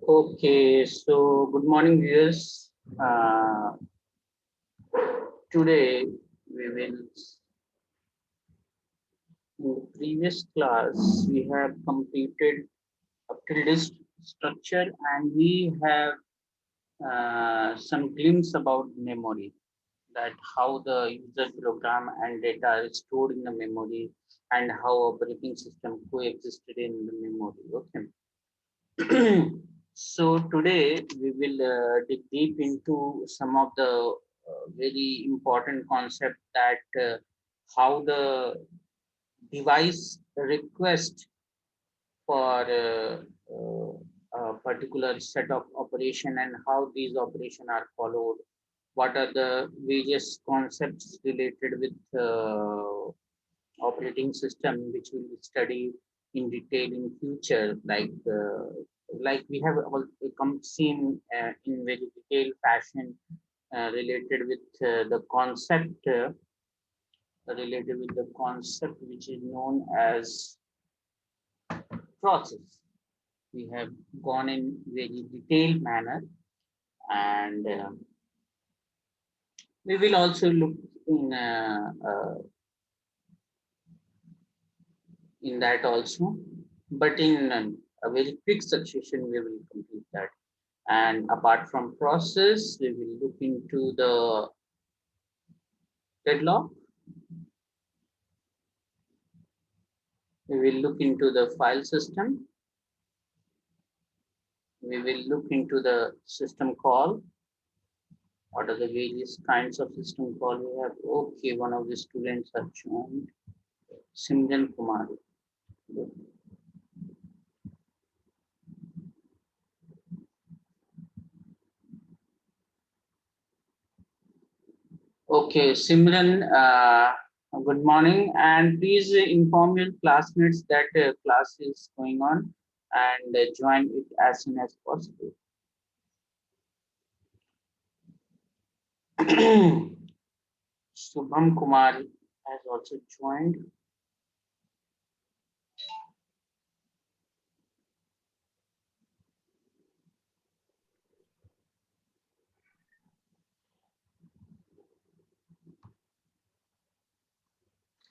Okay, so good morning, viewers. Uh, Today we will, in the previous class, we have completed up till this structure and we have some glimpse about memory, that how the user program and data is stored in the memory and how operating system coexisted in the memory. Okay. So today we will dig deep into some of the very important concept that how the device request for a particular set of operation and how these operation are followed. What are the various concepts related with operating system which we will study in detail in future, like we have all come seen in very detailed fashion related with the concept which is known as process. We have gone in very detailed manner, and we will also look in that also, but in a very quick succession we will complete that. And apart from process, we will look into the deadlock. We will look into the file system. We will look into the system call. What are the various kinds of system call we have? Okay, one of the students have joined, Simran Kumar. Okay, Simran, good morning, and please inform your classmates that class is going on and join it as soon as possible. Subham Kumar has also joined.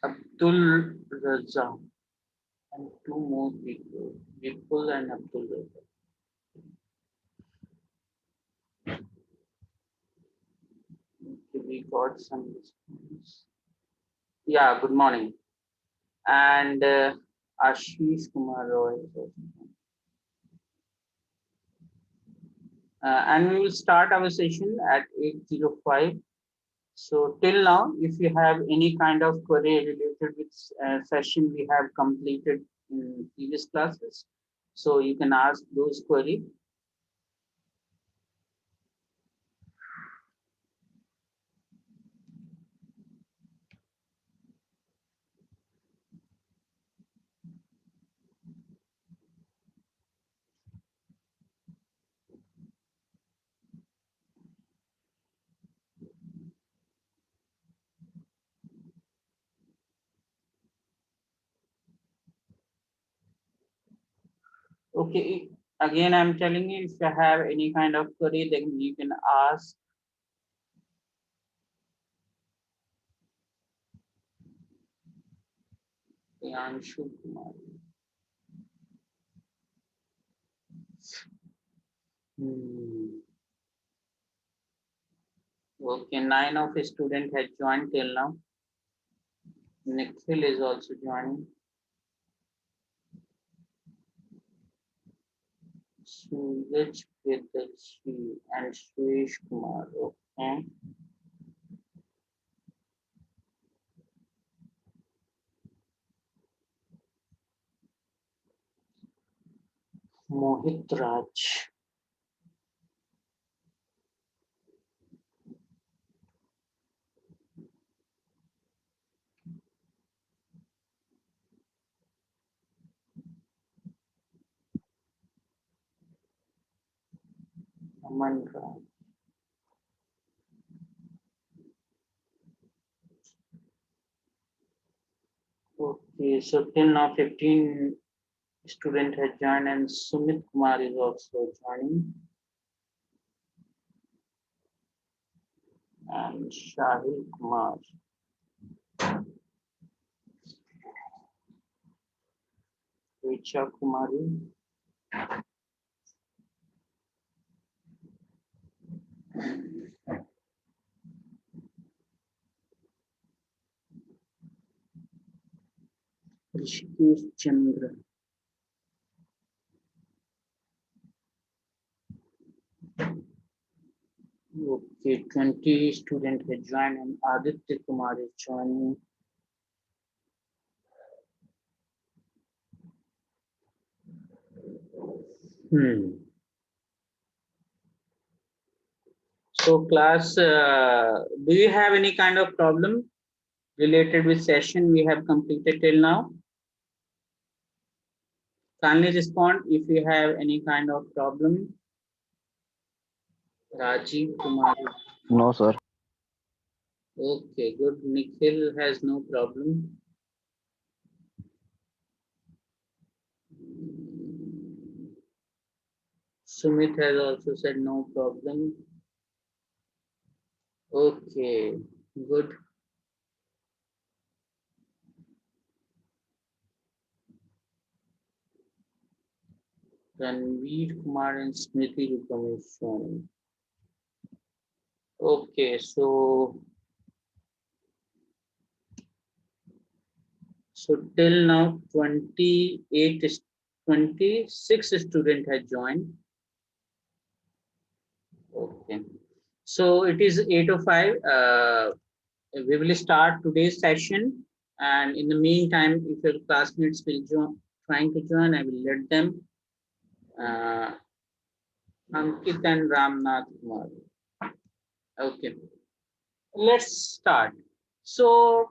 Abdul Raza and two more people, Vipul and Abdul Raza. Okay, we got some response. Yeah, good morning. And Ashish Kumar Roy is also joined. And we will start our session at 8:05. So till now, if you have any kind of query related with session we have completed in previous classes, so you can ask those query. Okay, again, I'm telling you, if you have any kind of query, then you can ask. Priyanshu Kumar. Hmm. Okay, 9 of students had joined till now. Nikhil is also joining. Suraj Priyadarshi and Suresh Kumar. Okay. Mohit Raj. Aman Raj. Okay, so till now 15 student has joined, and Sumit Kumar is also joining, and Shahil Kumar. Richa Kumari. Rishikesh Chandra. Okay, 20 students have joined, and Aditya Kumar is joining. So class, do you have any kind of problem related with session we have completed till now? Kindly respond if you have any kind of problem. Rajiv Kumar. No, sir. Okay, good. Nikhil has no problem. Sumit has also said no problem. Okay, good. Ranveer Kumar and Smriti Rupam is showing. Okay, so till now 26 students have joined. Okay, so it is 8:05. We will start today's session, and in the meantime, if your classmates will trying to join, I will let them. Ankit and Ramnath Kumar. Okay, let's start. So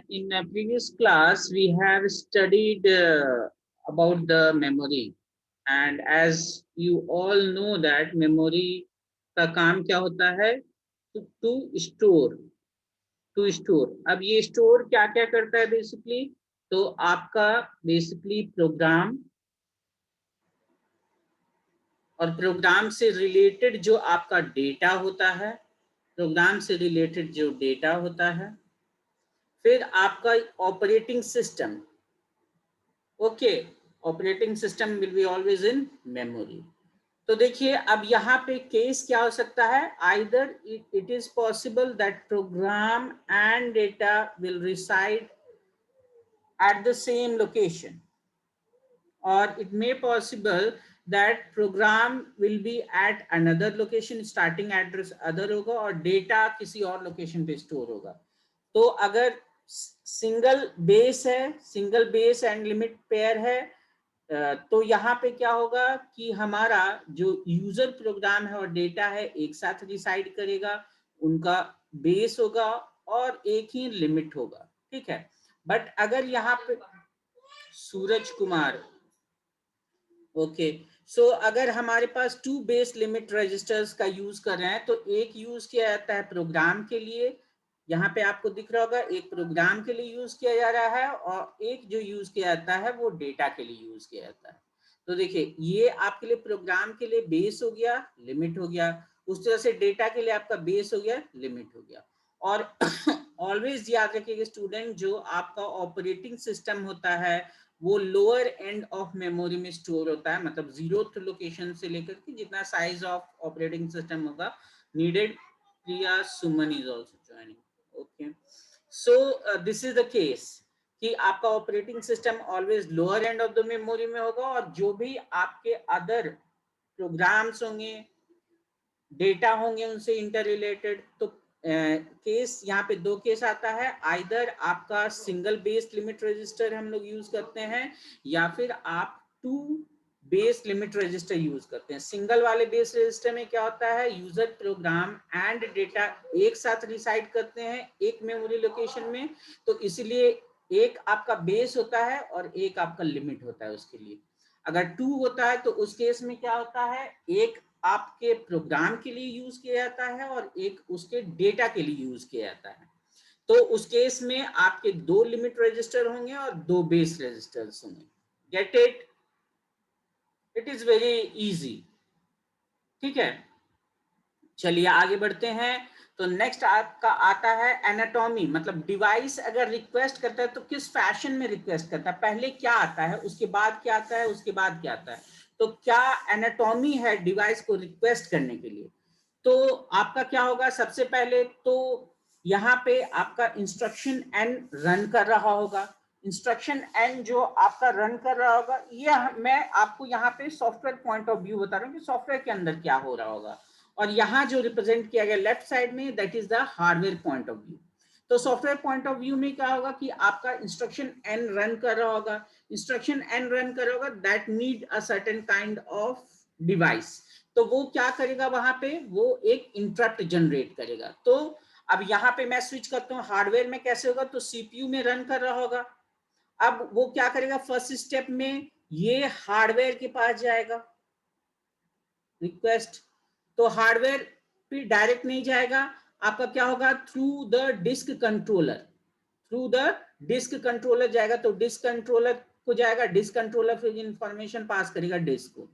in a previous class, we have studied about the memory, and as you all know that memory का काम क्या होता है? To store. To store. अब ये store क्या क्या करता है बेसिकली? तो आपका बेसिकली प्रोग्राम और प्रोग्राम से रिलेटेड जो आपका डेटा होता है, प्रोग्राम से रिलेटेड जो डेटा होता है, फिर आपका operating system. Okay, operating system will be always in memory. तो देखिए अब यहाँ पे केस क्या हो सकता है? Either it is possible that program and data will reside at the same location, or it may possible that program will be at another location, starting address other होगा और data किसी और location पे store होगा. तो अगर single base है, single base and limit pair है, तो यहाँ पे क्या होगा कि हमारा जो यूजर प्रोग्राम है और डेटा है एक साथ रिसाइड करेगा, उनका बेस होगा और एक ही लिमिट होगा. ठीक है, बट अगर यहाँ पे सूरज कुमार, ओके, सो अगर हमारे पास 2 बेस लिमिट रजिस्टर्स का यूज कर रहे हैं, तो एक यूज किया जाता है प्रोग्राम के लिए, यहाँ पे आपको दिख रहा होगा एक प्रोग्राम के लिए यूज किया जा रहा है, और एक जो यूज किया जाता है वो डेटा के लिए यूज किया जाता है. तो देखिए ये आपके लिए प्रोग्राम के लिए बेस हो गया, लिमिट हो गया, उस तरह से डेटा के लिए आपका बेस हो गया, लिमिट हो गया. और ऑलवेज याद रखिएगा स्टूडेंट, जो आपका ऑपरेटिंग सिस्टम होता है वो लोअर एंड ऑफ मेमोरी में स्टोर होता है, मतलब 0th लोकेशन से लेकर के जितना साइज ऑफ ऑपरेटिंग सिस्टम होगा needed. Priya Suman is also joining. Okay, so this is the case कि आपका operating system always lower end of the memory में होगा, और जो भी आपके अदर प्रोग्राम्स होंगे, डेटा होंगे उनसे इंटर रिलेटेड. तो केस यहाँ पे 2 केस आता है, आइदर आपका सिंगल बेस लिमिट रजिस्टर हम लोग यूज करते हैं, या फिर आप 2 बेस लिमिट रजिस्टर यूज करते हैं. सिंगल वाले बेस रजिस्टर में क्या होता है, यूजर प्रोग्राम एंड डेटा एक साथ रिसाइड करते हैं एक मेमोरी लोकेशन में, तो इसलिए एक आपका बेस होता है और एक आपका लिमिट होता है उसके लिए. अगर 2 होता है तो उस केस में क्या होता है, एक आपके प्रोग्राम के लिए यूज किया जाता है और एक उसके डेटा के लिए यूज किया जाता है. तो उस केस में आपके 2 लिमिट रजिस्टर होंगे और 2 बेस रजिस्टर्स होंगे. Get it? It is very easy. ठीक है, चलिए आगे बढ़ते हैं। तो नेक्स्ट आपका आता है एनाटॉमी, मतलब डिवाइस अगर रिक्वेस्ट करता है तो किस फैशन में रिक्वेस्ट करता है, पहले क्या आता है, उसके बाद क्या आता है, उसके बाद क्या आता है। तो क्या एनाटॉमी है डिवाइस को रिक्वेस्ट करने के लिए। तो आपका क्या होगा, सबसे पहले तो यहाँ पे आपका इंस्ट्रक्शन एन रन कर रहा होगा। इंस्ट्रक्शन एन जो आपका रन कर रहा होगा, ये मैं आपको यहाँ पे सॉफ्टवेयर पॉइंट ऑफ व्यू बता रहा हूँ कि सॉफ्टवेयर के अंदर क्या हो रहा होगा। और यहाँ जो रिप्रेजेंट किया गया लेफ्ट साइड में, that is the hardware point of view. तो सॉफ्टवेयर पॉइंट ऑफ व्यू में क्या होगा कि आपका इंस्ट्रक्शन एन रन कर रहा होगा। इंस्ट्रक्शन एन रन कर रहा होगा, that need a certain kind of device. तो वो क्या करेगा, वहां पे वो एक इंटरप्ट जनरेट करेगा। तो अब यहाँ पे मैं स्विच करता हूँ, हार्डवेयर में कैसे होगा, तो सीपीयू में रन कर रहा होगा। अब वो क्या करेगा, फर्स्ट स्टेप में ये हार्डवेयर के पास जाएगा रिक्वेस्ट। तो हार्डवेयर पे डायरेक्ट नहीं जाएगा, आपका क्या होगा, through the disk controller. Through the disk controller जाएगा, तो डिस्क कंट्रोलर को जाएगा, डिस्क कंट्रोलर फिर इंफॉर्मेशन पास करेगा डिस्क को।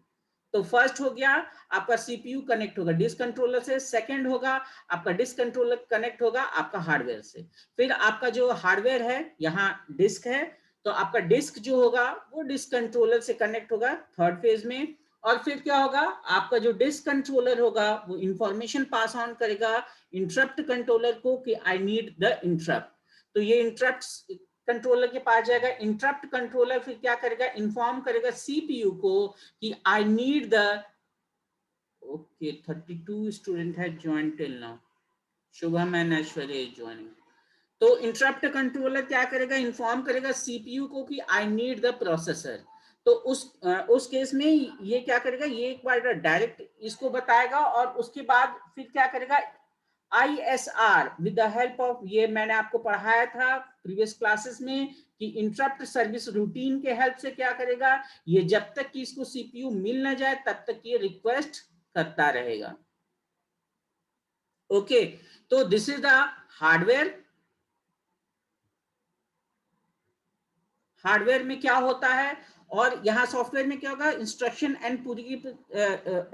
तो फर्स्ट हो गया आपका सीपीयू कनेक्ट होगा डिस्क कंट्रोलर से, सेकंड होगा आपका डिस्क कंट्रोलर कनेक्ट होगा आपका हार्डवेयर से। फिर आपका जो हार्डवेयर है यहाँ डिस्क है, तो आपका डिस्क जो होगा वो डिस्क कंट्रोलर से कनेक्ट होगा थर्ड फेज में। और फिर क्या होगा, आपका जो डिस्क कंट्रोलर होगा वो इंफॉर्मेशन पास ऑन करेगा इंटरप्ट कंट्रोलर को कि आई नीड द इंटरप्ट। तो ये इंटरप्ट कंट्रोलर के पास जाएगा, इंटरप्ट कंट्रोलर फिर क्या करेगा, इन्फॉर्म करेगा सीपीयू को कि I need the, okay 32 student है join till now, Shubham and Aishwarya is joining. तो इंटरप्ट कंट्रोलर क्या करेगा, इन्फॉर्म करेगा सीपीयू को कि आई नीड द प्रोसेसर। तो उस केस में ये क्या करेगा, ये एक बार डायरेक्ट इसको बताएगा और उसके बाद फिर क्या करेगा, ISR with the help of, ये मैंने आपको पढ़ाया था प्रीवियस क्लासेस में कि इंटरप्ट सर्विस रूटीन के हेल्प से क्या करेगा, ये जब तक कि इसको सीपीयू मिल ना जाए तब तक ये रिक्वेस्ट करता रहेगा। ओके, तो this is the hardware. Hardware में क्या होता है और यहाँ सॉफ्टवेयर में क्या होगा, इंस्ट्रक्शन एंड पूरी की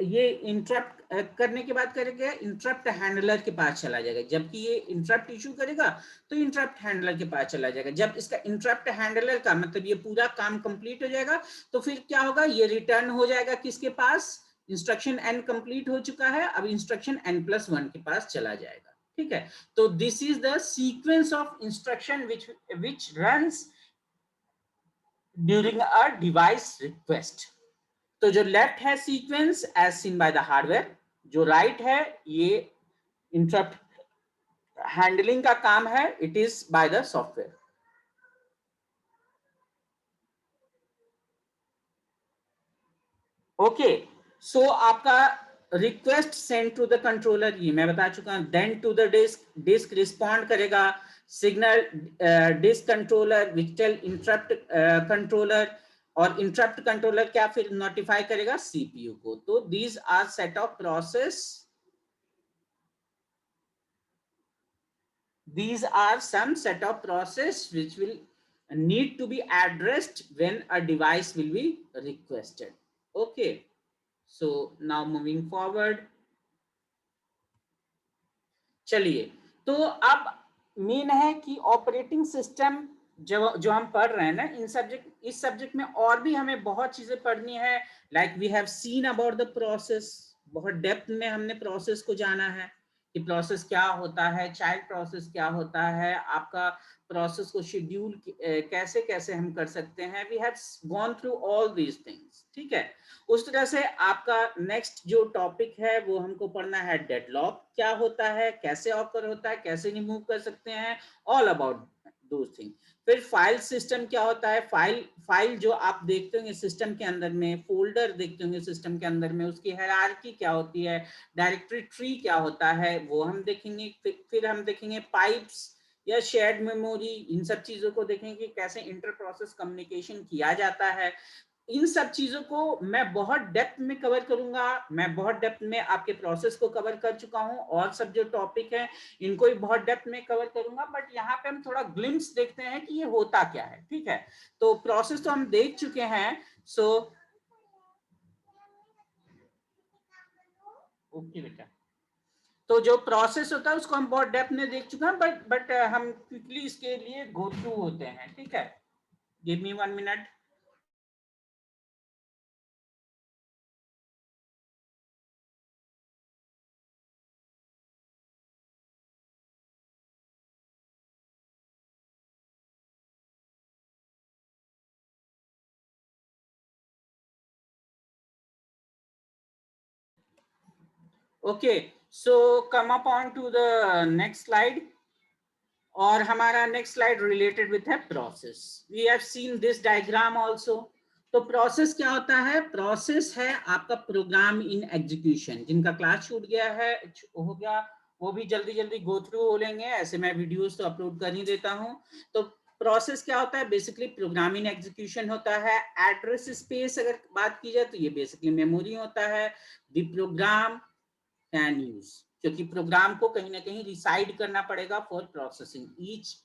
ये इंटरप्ट करने के बाद करेगा इंटरप्ट हैंडलर के पास चला जाएगा। जबकि ये इंटरप्ट इशू करेगा तो इंटरप्ट हैंडलर के पास चला जाएगा। जब इसका इंटरप्ट हैंडलर का मतलब ये पूरा काम कंप्लीट हो जाएगा तो फिर क्या होगा, ये रिटर्न हो जाएगा किसके पास, इंस्ट्रक्शन एन कंप्लीट हो चुका है, अब इंस्ट्रक्शन n+1 के पास चला जाएगा। ठीक है, तो this is the sequence of instruction which runs during a device request. तो जो लेफ्ट है sequence as seen by the hardware, जो राइट है ये इंटरप्ट हैंडलिंग का काम है, it is by the software. Okay, so आपका request send to the controller, ये मैं बता चुका हूं, then to the disk, disk respond करेगा signal disk controller which tell interrupt controller, और इंटरप्ट कंट्रोलर क्या फिर नोटिफाई करेगा सीपीयू को। तो these are set of process, these are some set of process which will need to be addressed when a device will be requested. Okay, so now moving forward, चलिए, तो अब main है कि operating system जो हम पढ़ रहे हैं ना, इन सब्जेक्ट, इस सब्जेक्ट में और भी हमें बहुत चीजें पढ़नी है। Like we have seen about the process, बहुत डेप्थ में हमने प्रोसेस को जाना है कि प्रोसेस क्या होता है, चाइल्ड प्रोसेस क्या होता है, आपका प्रोसेस को शेड्यूल कैसे कैसे हम कर सकते हैं। We have gone through all these things. ठीक है, उस तरह से आपका नेक्स्ट जो टॉपिक है वो हमको पढ़ना है डेडलॉक क्या होता है, कैसे ऑकर होता है, कैसे रिमूव कर सकते हैं, ऑल अबाउट दोस थिंग। फिर फाइल सिस्टम क्या होता है, फाइल जो आप देखते होंगे सिस्टम के अंदर में, फोल्डर देखते होंगे सिस्टम के अंदर में, उसकी हायरार्की क्या होती है, डायरेक्टरी ट्री क्या होता है वो हम देखेंगे। फिर हम देखेंगे पाइप्स या शेयर्ड मेमोरी, इन सब चीजों को देखेंगे कि कैसे इंटर प्रोसेस कम्युनिकेशन किया जाता है। इन सब चीजों को मैं बहुत डेप्थ में कवर करूंगा, मैं बहुत डेप्थ में आपके प्रोसेस को कवर कर चुका हूं, और सब जो टॉपिक है इनको भी बहुत डेप्थ में कवर करूंगा, बट यहाँ पे हम थोड़ा ग्लिम्स देखते हैं कि ये होता क्या है। ठीक है, तो प्रोसेस तो हम देख चुके हैं। सो ओके बेटा, तो जो प्रोसेस होता है उसको हम बहुत डेप्थ में देख चुके हैं, बट हम क्विकली इसके लिए गो थ्रू होते हैं, ठीक है। Give me 1 minute. Okay, so come up on to the next slide, और हमारा नेक्स्ट स्लाइड रिलेटेड विथ है process. We have seen this diagram also. तो प्रोसेस क्या होता है? प्रोसेस है आपका प्रोग्राम इन एग्जीक्यूशन। जिनका क्लास छूट गया है हो गया, वो भी जल्दी जल्दी गो थ्रू हो लेंगे, ऐसे मैं वीडियोस तो अपलोड कर ही देता हूं। तो प्रोसेस क्या होता है? बेसिकली प्रोग्राम इन एग्जीक्यूशन होता है। एड्रेस स्पेस अगर बात की जाए तो ये बेसिकली मेमोरी होता है। द प्रोग्राम कैन यूज, क्योंकि प्रोग्राम को कहीं ना कहीं रिसाइड करना पड़ेगा for processing. Each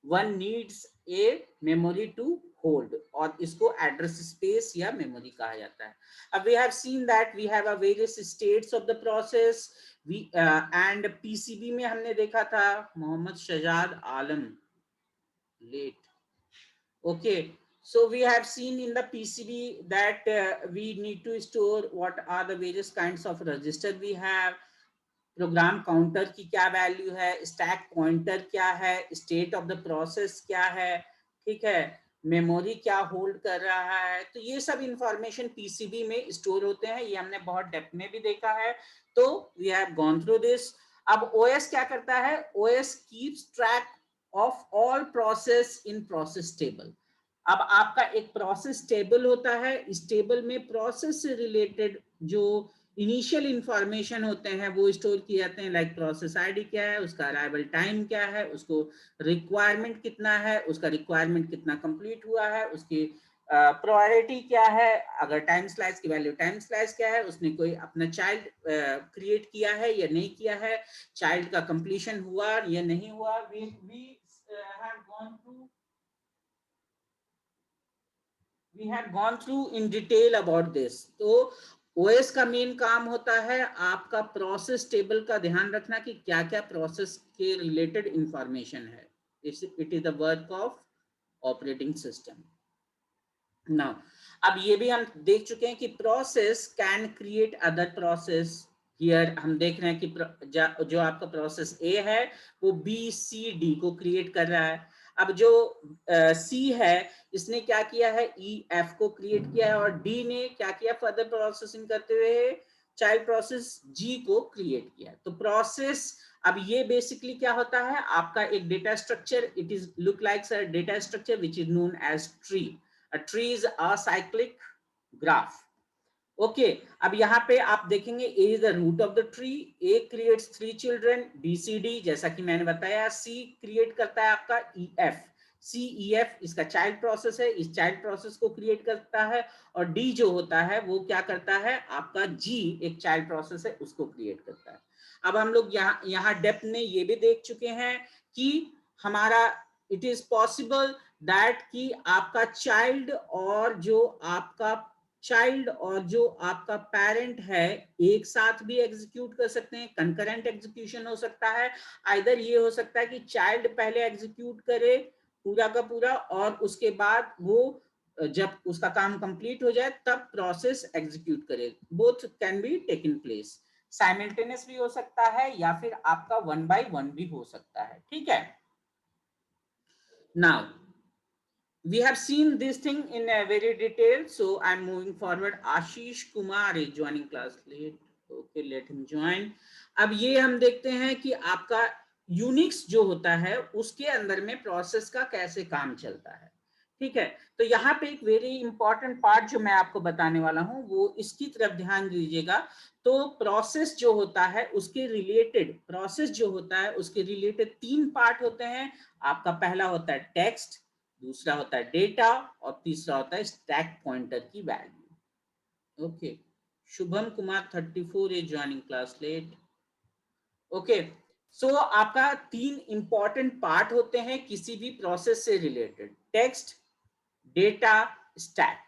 one needs a memory to hold, और इसको एड्रेस स्पेस या मेमोरी कहा जाता है। अब we have seen that we have a various states of the process. We and PCB में हमने देखा था Mohammad Shahzad Alam late. Okay, so we have seen in the PCB that we need to store what are the various kinds of register we have, program counter की क्या value है, stack pointer क्या है, state of the process क्या है, ठीक है, memory क्या होल्ड कर रहा है। तो ये सब इंफॉर्मेशन पीसीबी में स्टोर होते हैं, ये हमने बहुत डेप्थ में भी देखा है। तो we have gone through this. अब ओएस क्या करता है? OS keeps track of all process in process table. अब आपका एक प्रोसेस टेबल होता है, इस टेबल में प्रोसेस से रिलेटेड जो इनिशियल इंफॉर्मेशन होते हैं वो स्टोर किए जाते हैं, लाइक प्रोसेस आईडी क्या है, उसका अराइवल टाइम क्या है, उसको रिक्वायरमेंट कितना है, उसका रिक्वायरमेंट कितना कंप्लीट हुआ है, उसकी प्रायोरिटी क्या है, अगर टाइम स्लाइस की वैल्यू टाइम स्लाइस क्या है, उसने कोई अपना चाइल्ड क्रिएट किया है या नहीं किया है, चाइल्ड का कंप्लीशन हुआ या नहीं हुआ। We had gone through in detail about this. तो ओएस का मेन काम होता है आपका प्रोसेस टेबल का ध्यान रखना कि क्या क्या प्रोसेस के रिलेटेड इंफॉर्मेशन है। It is the work of operating system. Now अब ये भी हम देख चुके हैं कि process can create other process. Here हम देख रहे हैं कि जो आपका प्रोसेस ए है वो बी सी डी को क्रिएट कर रहा है। अब जो सी है इसने क्या किया है? ई एफ को क्रिएट किया है, और डी ने क्या किया? फर्दर प्रोसेसिंग करते हुए चाइल्ड प्रोसेस जी को क्रिएट किया। तो प्रोसेस, अब ये बेसिकली क्या होता है? आपका एक data structure, it is look like a data structure which is known as tree. A tree is a cyclic graph. Okay, अब यहाँ पे आप देखेंगे A is the root of the tree, A creates 3 children, B C D जैसा कि मैंने बताया, C create करता है आपका E F, C E F इसका चाइल्ड प्रोसेस है, इस चाइल्ड प्रोसेस को क्रिएट करता है, और D जो होता है वो क्या करता है? आपका G एक चाइल्ड प्रोसेस है उसको क्रिएट करता है। अब हम लोग यहाँ डेप्थ में ये भी देख चुके हैं कि हमारा इट इज पॉसिबल दैट कि आपका चाइल्ड और जो आपका पेरेंट है एक साथ भी एग्जीक्यूट कर सकते हैं, कंकरेंट एग्जीक्यूशन हो सकता है। आइदर ये हो सकता है कि चाइल्ड पहले एग्जीक्यूट करे पूरा का पूरा, और उसके बाद वो जब उसका काम कंप्लीट हो जाए तब प्रोसेस एग्जीक्यूट करे। Both can be taken place. Simultaneous भी हो सकता है या फिर आपका 1 by 1 भी हो सकता है, ठीक है। Now we have seen this thing in a very detail, so I'm moving forward. Ashish Kumar is joining class late. Okay, let him join. अब ये हम देखते हैं कि आपका यूनिक्स जो होता है उसके अंदर में प्रोसेस का कैसे काम चलता है, ठीक है। तो यहाँ पे एक वेरी इंपॉर्टेंट पार्ट जो मैं आपको बताने वाला हूँ वो इसकी तरफ ध्यान दीजिएगा। तो प्रोसेस जो होता है उसके रिलेटेड 3 पार्ट होते हैं। आपका पहला होता है टेक्स्ट, दूसरा होता है डेटा, और तीसरा होता है स्टैक पॉइंटर की value. Okay, Shubham Kumar 34 is joining class late. Okay, so आपका 3 इंपॉर्टेंट पार्ट होते हैं किसी भी प्रोसेस से रिलेटेड: टेक्स्ट, डेटा, स्टैक।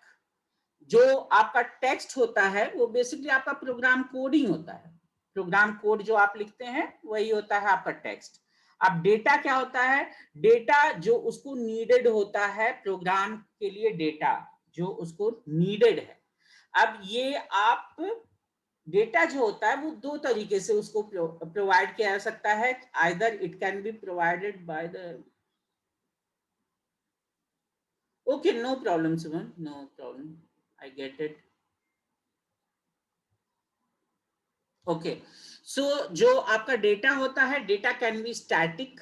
जो आपका टेक्स्ट होता है वो बेसिकली आपका प्रोग्राम कोडिंग होता है। प्रोग्राम कोड जो आप लिखते हैं वही होता है आपका टेक्स्ट। अब डेटा क्या होता है, डेटा जो उसको नीडेड होता है प्रोग्राम के लिए, डेटा जो उसको नीडेड है। अब ये आप डेटा जो होता है वो दो तरीके से उसको प्रोवाइड किया जा सकता है, either it can be provided by the, okay no problem Suman, no problem, I get it. Okay, so जो आपका डेटा होता है, डेटा कैन बी स्टैटिक।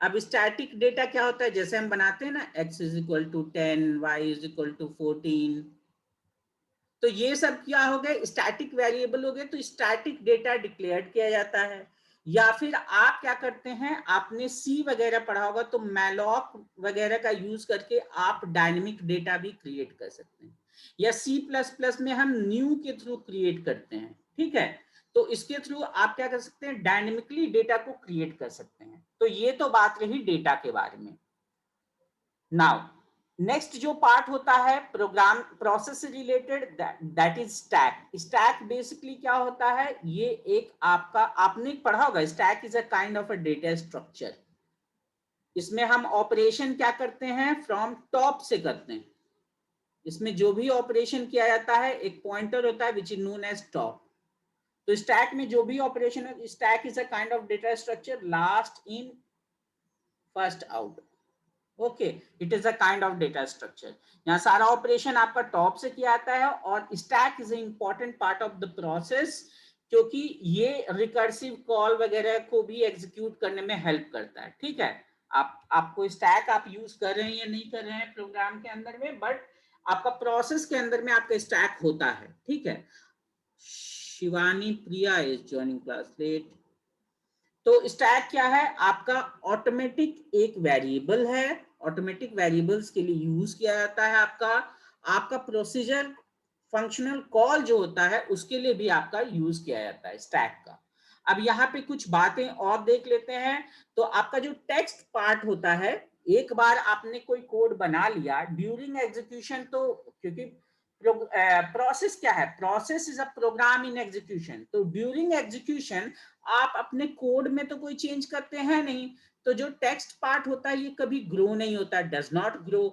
अब स्टैटिक डेटा क्या होता है, जैसे हम बनाते हैं ना x is equal to 10, y is equal to 14, तो ये सब क्या हो गए, स्टैटिक वेरिएबल हो गए। तो स्टैटिक डेटा डिक्लेयर किया जाता है। या फिर आप क्या करते हैं, आपने सी वगैरह पढ़ा होगा, तो मैलॉक वगैरह का यूज करके आप डायनेमिक डेटा भी क्रिएट कर सकते हैं, या सी प्लस प्लस में हम न्यू के थ्रू क्रिएट करते हैं, ठीक है। तो इसके थ्रू आप क्या कर सकते हैं, डायनेमिकली डेटा को क्रिएट कर सकते हैं। तो ये तो बात रही डेटा के बारे में। नाउ नेक्स्ट जो पार्ट होता है प्रोग्राम प्रोसेस से related, that is stack. Stack basically क्या होता है, ये एक आपका, आपने पढ़ा होगा, stack is a kind of a data structure. इसमें हम ऑपरेशन क्या करते हैं, फ्रॉम टॉप से करते हैं। इसमें जो भी ऑपरेशन किया जाता है एक पॉइंटर होता है which is known as top. तो स्टैक में जो भी ऑपरेशन है, stack is a kind of data structure, last in first out. Okay, it is a kind of data structure. यहाँ सारा ऑपरेशन आपका टॉप से किया जाता है, और stack is important part of the process, क्योंकि ये रिकर्सिव कॉल वगैरह को भी एग्जीक्यूट करने में हेल्प करता है, ठीक है। आपको स्टैक आप यूज कर रहे हैं या नहीं कर रहे हैं प्रोग्राम के अंदर में, बट आपका प्रोसेस के अंदर में आपका स्टैक होता है, ठीक है। शिवानी प्रिया इज ज्वाइनिंग क्लास लेट। तो स्टैक क्या है, आपका ऑटोमेटिक एक वेरिएबल है, ऑटोमेटिक वेरिएबल्स के लिए यूज किया जाता है। आपका प्रोसीजर फंक्शनल कॉल जो होता है उसके लिए भी आपका यूज किया जाता है स्टैक का। अब यहाँ पे कुछ बातें और देख लेते हैं। तो आपका जो टेक्स्ट पार्ट होता है, एक बार आपने कोई कोड बना लिया, ड्यूरिंग एग्जीक्यूशन, तो क्योंकि प्रोसेस क्या है, process is a program in execution, तो ड्यूरिंग एग्जीक्यूशन आप अपने कोड में तो कोई चेंज करते हैं नहीं, तो जो टेक्स्ट पार्ट होता है ये कभी ग्रो नहीं होता, डज नॉट ग्रो।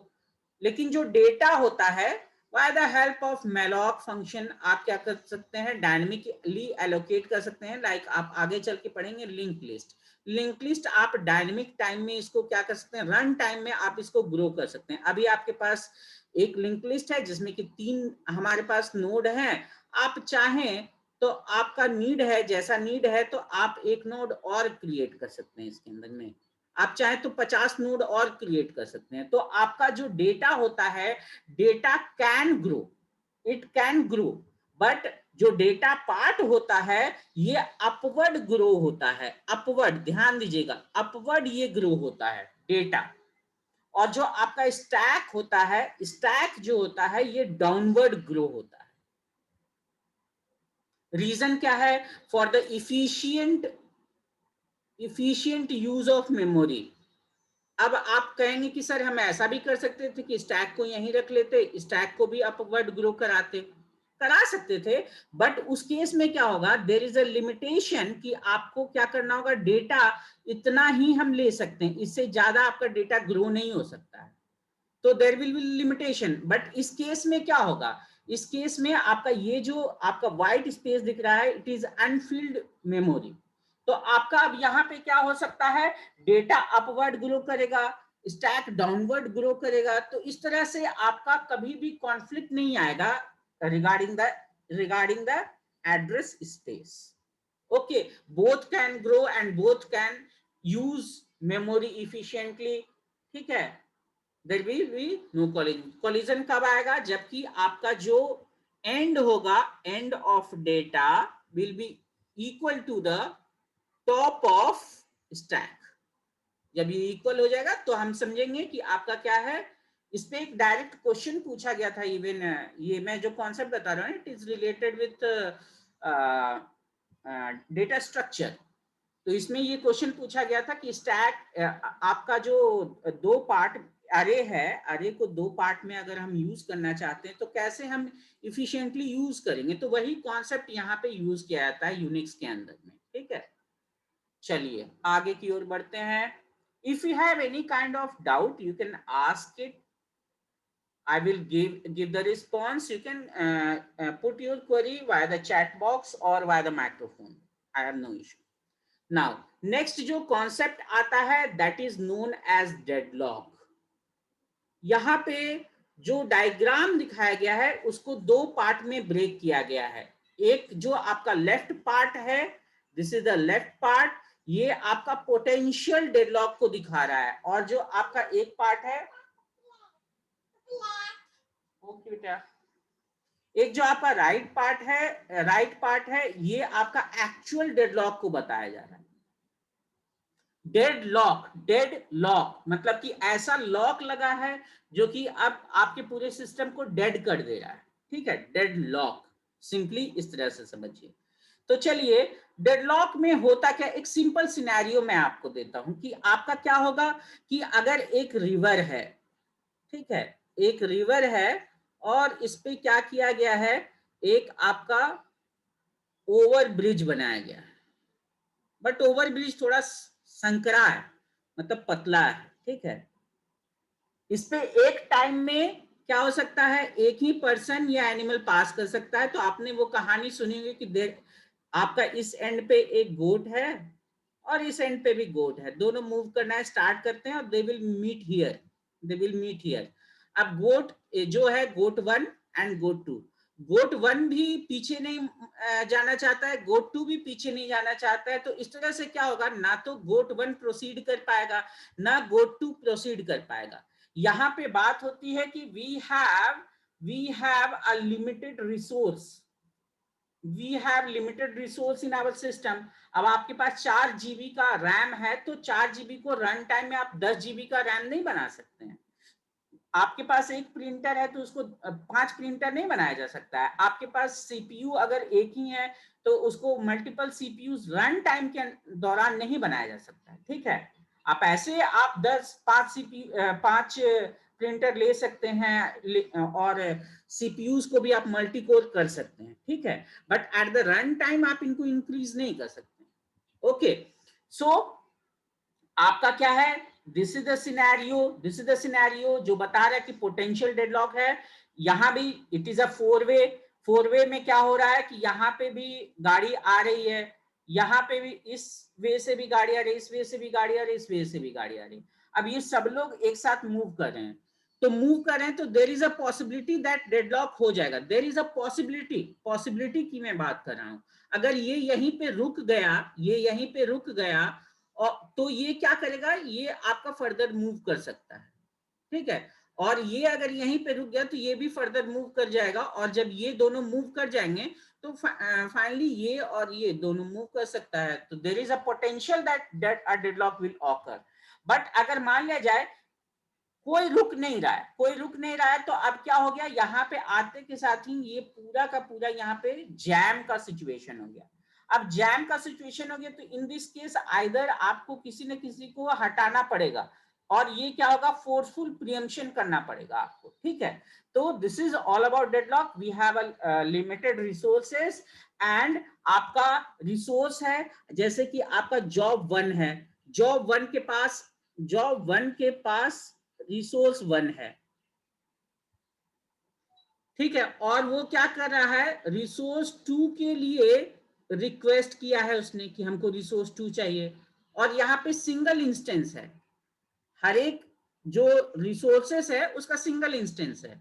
लेकिन जो डेटा होता है, by the help of malloc function आप क्या कर सकते हैं, डायनेमिकली एलोकेट कर सकते हैं। लाइक आप आगे चल के पढ़ेंगे लिंक लिस्ट। लिंक लिस्ट आप डायनेमिक टाइम में इसको क्या कर सकते हैं, रन टाइम में आप इसको ग्रो कर सकते हैं। अभी आपके पास एक लिंक लिस्ट है जिसमें कि 3 हमारे पास नोड हैं। आप चाहें तो आपका नीड है, जैसा नीड है तो आप एक नोड और क्रिएट कर सकते हैं इसके अंदर में। आप चाहे तो 50 नोड और क्रिएट कर सकते हैं। तो आपका जो डेटा होता है, data can grow, it can grow, but जो डेटा पार्ट होता है ये अपवर्ड ग्रो होता है। अपवर्ड, ध्यान दीजिएगा, अपवर्ड ये ग्रो होता है डेटा। और जो आपका स्टैक होता है, स्टैक जो होता है ये डाउनवर्ड ग्रो होता है। रीजन क्या है, for the efficient use of memory. अब आप कहेंगे कि सर हम ऐसा भी कर सकते थे कि स्टैक को यहीं रख लेते, स्टैक को भी अपवर्ड ग्रो कराते, करा सकते थे। बट उस केस में क्या होगा, देयर इज अ लिमिटेशन कि आपको क्या करना होगा, डेटा इतना ही हम ले सकते हैं, इससे ज्यादा आपका डेटा ग्रो नहीं हो सकता है। तो there will be limitation. But इस केस में क्या होगा, इस केस में आपका ये जो आपका व्हाइट स्पेस दिख रहा है, इट इज अनफिल्ड मेमोरी। तो आपका अब यहाँ पे क्या हो सकता है, डेटा अपवर्ड ग्रो करेगा, स्टैक डाउनवर्ड ग्रो करेगा। तो इस तरह से आपका कभी भी कॉन्फ्लिक्ट नहीं आएगा regarding the address space. Okay, both can grow and both can use memory efficiently, ठीक है। There will be no collision. Collision कब आएगा, जबकि आपका जो एंड होगा, end of data will be equal to the top of stack. जब ये इक्वल हो जाएगा तो हम समझेंगे कि आपका क्या है। इस पे एक डायरेक्ट क्वेश्चन पूछा गया था, इवन ये मैं जो कॉन्सेप्ट बता रहा हूँ it is related with data structure. तो इसमें ये क्वेश्चन पूछा गया था कि स्टैक आपका जो दो पार्ट अरे है, अरे को दो पार्ट में अगर हम यूज करना चाहते हैं तो कैसे हम इफिशिएंटली यूज करेंगे, तो वही कॉन्सेप्ट यहाँ पे यूज किया जाता है यूनिक्स के अंदर में, ठीक है। चलिए आगे की ओर बढ़ते हैं। If you have any kind of doubt you can ask it, I will give the response. You can put your query via the chat box or via the microphone. I have no issue. Now, next जो concept आता है that is known as deadlock. यहाँ पे जो diagram दिखाया गया है उसको दो पार्ट में ब्रेक किया गया है। एक जो आपका लेफ्ट पार्ट है, this is the left part, ये आपका पोटेंशियल डेडलॉक को दिखा रहा है, और जो आपका एक पार्ट है, ओके बेटा, एक जो आपका राइट पार्ट है, ये आपका एक्चुअल डेडलॉक को बताया जा रहा है। डेड लॉक मतलब कि ऐसा लॉक लगा है जो कि अब आपके पूरे सिस्टम को डेड कर दे रहा है, ठीक है, डेड लॉक, सिंपली इस तरह से समझिए। तो चलिए, डेडलॉक में होता क्या, एक सिंपल सिनेरियो मैं आपको देता हूं कि आपका क्या होगा कि अगर एक रिवर है, ठीक है, एक रिवर है और इस पे क्या किया गया है, एक आपका ओवर ब्रिज बनाया गया है, बट ओवर ब्रिज थोड़ा संकरा है, मतलब पतला है, ठीक है। इस पे एक टाइम में क्या हो सकता है, एक ही पर्सन या एनिमल पास कर सकता है। तो आपने वो कहानी सुनी होगी कि देख, आपका इस एंड पे एक गोट है और इस एंड पे भी गोट है, दोनों मूव करना है, स्टार्ट करते हैं और they will meet here, they will meet here. अब गोट जो है, goat one and goat two, goat one भी पीछे नहीं जाना चाहता है, गोट टू भी पीछे नहीं जाना चाहता है। तो इस तरह से क्या होगा, ना तो गोट वन प्रोसीड कर पाएगा ना गोट टू प्रोसीड कर पाएगा। यहाँ पे बात होती है कि we have a limited resource, we have limited resource in our system. अब आपके पास 4 GB का रैम है, तो 4 GB को रन टाइम में आप 10 GB का रैम नहीं बना सकते हैं। आपके पास एक प्रिंटर है तो उसको 5 प्रिंटर नहीं बनाया जा सकता है। आपके पास सीपीयू अगर एक ही है तो उसको मल्टीपल सीपीयू रन टाइम के दौरान नहीं बनाया जा सकता है, ठीक है। आप ऐसे आप 5 सीपीयू 5 प्रिंटर ले सकते हैं और सीपीयूज को भी आप मल्टी कोर कर सकते हैं, ठीक है, but at the run time आप इनको इंक्रीज नहीं कर सकते। ओके, सो आपका क्या है, दिस इज द सिनेरियो जो बता रहा है कि पोटेंशियल डेडलॉक है। यहां भी it is a four way में क्या हो रहा है कि यहाँ पे भी गाड़ी आ रही है, यहाँ पे भी इस वे से भी गाड़ी आ रही है, इस वे से भी गाड़ी आ रही है, इस वे से भी गाड़ी आ रही है। अब ये सब लोग एक साथ मूव कर रहे हैं, तो मूव कर रहे हैं, तो there is a possibility that deadlock हो जाएगा। देर इज अ पॉसिबिलिटी की मैं बात कर रहा हूं। अगर ये यहीं पे रुक गया, ये यहीं पे रुक गया, और तो ये क्या करेगा, ये आपका फर्दर मूव कर सकता है, ठीक है। और ये अगर यहीं पे रुक गया तो ये भी फर्दर मूव कर जाएगा, और जब ये दोनों मूव कर जाएंगे तो फाइनली ये और ये दोनों मूव कर सकता है। तो there is a potential that a deadlock will occur. But अगर मान लिया जाए कोई रुक नहीं रहा है, कोई रुक नहीं रहा है, तो अब क्या हो गया, यहाँ पे आते के साथ ही ये पूरा का पूरा यहाँ पे जैम का सिचुएशन हो गया। अब जैम का सिचुएशन हो गया तो इन दिस केस आइदर आपको किसी न किसी को हटाना पड़ेगा, और ये क्या होगा, फोर्सफुल प्रियम्पशन करना पड़ेगा आपको, ठीक है। तो this is all about deadlock. We have a limited resources, and आपका रिसोर्स है, जैसे कि आपका जॉब वन है, जॉब वन के पास रिसोर्स वन है, ठीक है, और वो क्या कर रहा है, रिसोर्स टू के लिए रिक्वेस्ट किया है उसने कि हमको रिसोर्स टू चाहिए, और यहाँ पे सिंगल इंस्टेंस है, हर एक जो रिसोर्सेस है उसका सिंगल इंस्टेंस है,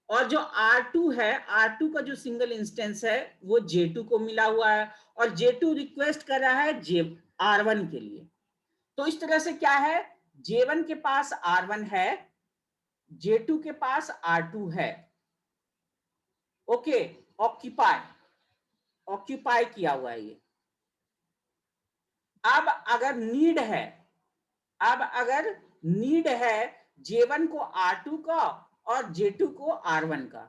और जो R2 है, R2 का जो सिंगल इंस्टेंस है वो J2 को मिला हुआ है, और J2 रिक्वेस्ट कर रहा है R1 के लिए। तो इस तरह से क्या है, J1 के पास R1 है, J2 के पास R2 है, ओके, ऑक्यूपाई ऑक्यूपाई किया हुआ है ये। अब अगर नीड है, अब अगर नीड है J1 को R2 का और J2 को R1 का,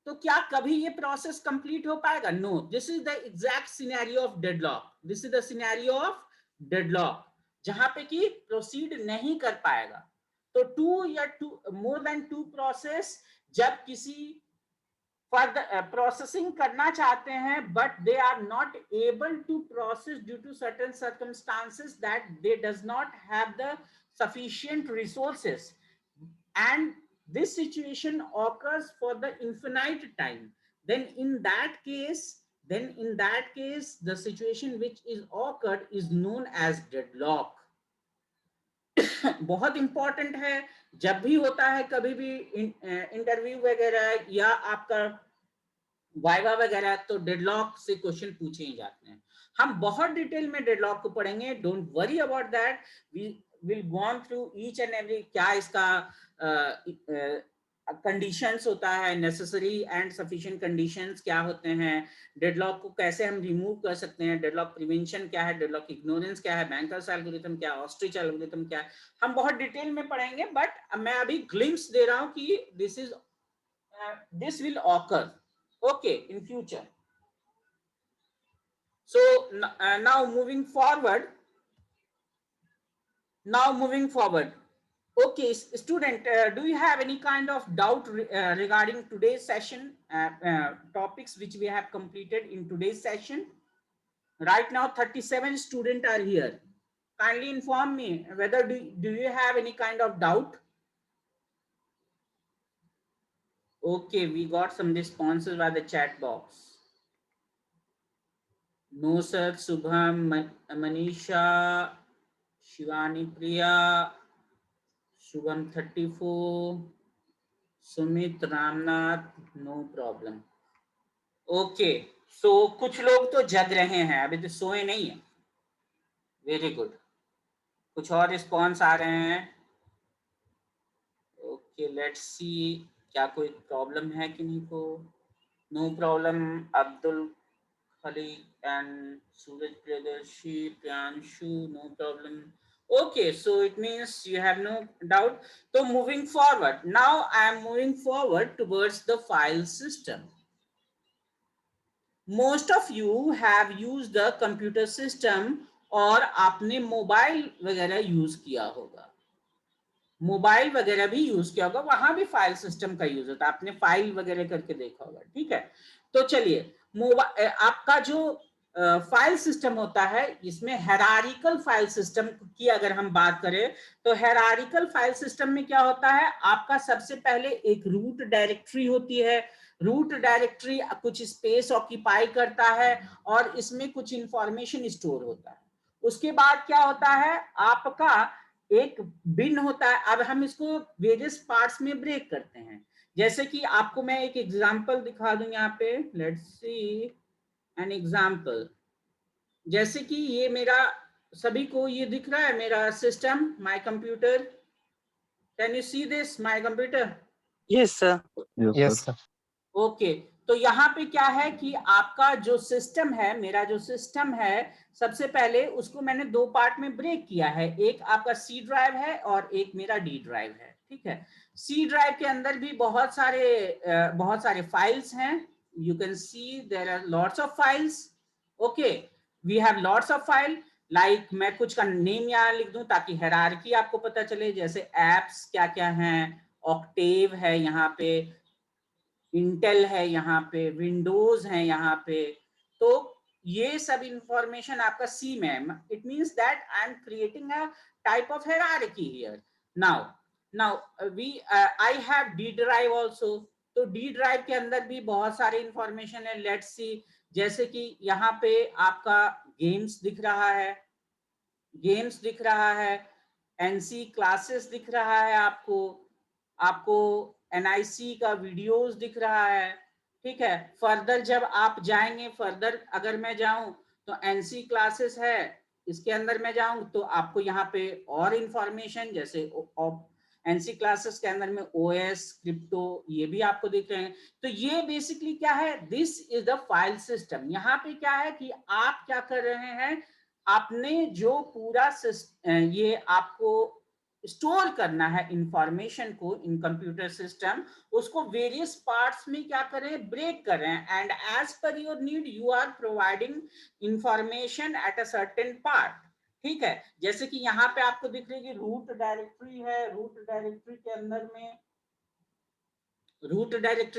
तो क्या कभी ये प्रोसेस कंप्लीट हो पाएगा? No, this is the exact scenario of deadlock, this is the scenario of deadlock, जहां पे कि प्रोसीड नहीं कर पाएगा। तो 2 या 2 more than 2 प्रोसेस जब किसी फर्दर प्रोसेसिंग करना चाहते हैं but they are not able to process due to certain circumstances that they does not have the sufficient resources, and this situation occurs for the infinite time, then in that case the situation which is occurred is known as deadlock. बहुत important है, जब भी होता है कभी भी interview वगैरह या आपका वाइवा वगैरह, तो डेडलॉक से क्वेश्चन पूछे ही जाते हैं। हम बहुत डिटेल में डेडलॉक को पढ़ेंगे, don't worry about that, we will gone through each and every, क्या इसका कंडीशंस होता है, नेसेसरी एंड सफिशिएंट कंडीशंस क्या होते हैं, डेडलॉक को कैसे हम रिमूव कर सकते हैं, डेडलॉक प्रिवेंशन क्या है, डेडलॉक इग्नोरेंस क्या है, बैंकर्स एल्गोरिथम क्या है, ऑस्ट्रिच एल्गोरिथम क्या है, हम बहुत डिटेल में पढ़ेंगे। बट मैं अभी ग्लिम्स दे रहा हूं कि this will occur okay in future. So now moving forward, okay, student, do you have any kind of doubt regarding today's session, topics which we have completed in today's session? Right now 37 students are here. Kindly inform me whether do you have any kind of doubt. Okay, we got some responses by the chat box. No sir, Subham, Manisha, Shivani Priya, Shubham 34, Sumit Ramnath, no problem. Okay, so कुछ लोग तो जग रहे हैं, अभी तो सोए नहीं है। वेरी गुड, कुछ और रिस्पॉन्स आ रहे हैं। ओके, लेट्स सी, क्या कोई प्रॉब्लम है कि नहीं को? No problem. Abdul Khalik and Suraj Priyadarshi, Priyanshu, no problem. Okay, so it means you have no doubt. So moving forward, now I am moving forward towards the file system. Most of you have used the computer system, और आपने mobile वगैरह use किया होगा, mobile वगैरह भी use किया होगा, वहां भी फाइल सिस्टम का यूज होता है, आपने फाइल वगैरह करके देखा होगा। ठीक है, तो चलिए, मोबाइल आपका जो फाइल सिस्टम होता है, इसमें हायरार्किकल फाइल सिस्टम की अगर हम बात करें, तो हायरार्किकल फाइल सिस्टम में क्या होता है, आपका सबसे पहले एक रूट डायरेक्टरी होती है। रूट डायरेक्टरी कुछ स्पेस ऑक्यूपाई करता है और इसमें कुछ इंफॉर्मेशन स्टोर होता है। उसके बाद क्या होता है, आपका एक बिन होता है। अब हम इसको वेरियस पार्ट्स में ब्रेक करते हैं, जैसे कि आपको मैं एक एग्जांपल दिखा दूं यहाँ पे, लेट्स सी एन एग्जांपल। जैसे कि ये मेरा, सभी को ये दिख रहा है मेरा system, my computer, can you see this my computer? Yes sir, yes sir. Okay, तो यहाँ पे क्या है कि आपका जो सिस्टम है, मेरा जो सिस्टम है, सबसे पहले उसको मैंने दो पार्ट में ब्रेक किया है, एक आपका सी ड्राइव है और एक मेरा डी ड्राइव है। ठीक है, सी ड्राइव के अंदर भी बहुत सारे फाइल्स हैं, you can see there are lots of files. Okay, we have lots of file, like मैं कुछ का नेम यहाँ लिख दूं ताकि हायरार्की आपको पता चले, जैसे एप्स क्या क्या हैं, ऑक्टेव है यहाँ पे, इंटेल है यहाँ पे, विंडोज है यहाँ पे, तो ये सब इंफॉर्मेशन आपका सी में है। It means that I am creating a type of hierarchy here. Now we I have D drive also, तो डी ड्राइव के अंदर भी बहुत सारे इंफॉर्मेशन है। लेट्स सी, जैसे कि यहाँ पे आपका गेम्स दिख रहा है, गेम्स दिख रहा है, एनसी क्लासेस दिख रहा है, आपको एनआईसी का वीडियोस दिख रहा है। ठीक है, फर्दर जब आप जाएंगे, फर्दर अगर मैं जाऊं तो एनसी क्लासेस है, इसके अंदर मैं जाऊं तो आपको यहाँ पे और इंफॉर्मेशन, जैसे एनसी क्लासेस के अंदर में ओएस, क्रिप्टो, ये भी आपको दिख रहे हैं। तो ये बेसिकली क्या है, this is the file system. यहाँ पे क्या है कि आप क्या कर रहे हैं, आपने जो पूरा ये आपको स्टोर करना है इंफॉर्मेशन को इन कंप्यूटर सिस्टम, उसको वेरियस पार्ट्स में क्या करें, ब्रेक करें, and as per your need you are providing information at a certain part. ठीक है, जैसे कि यहाँ पे आपको दिख रही है कि रूट डायरेक्टरी है, रूट डायरेक्टरी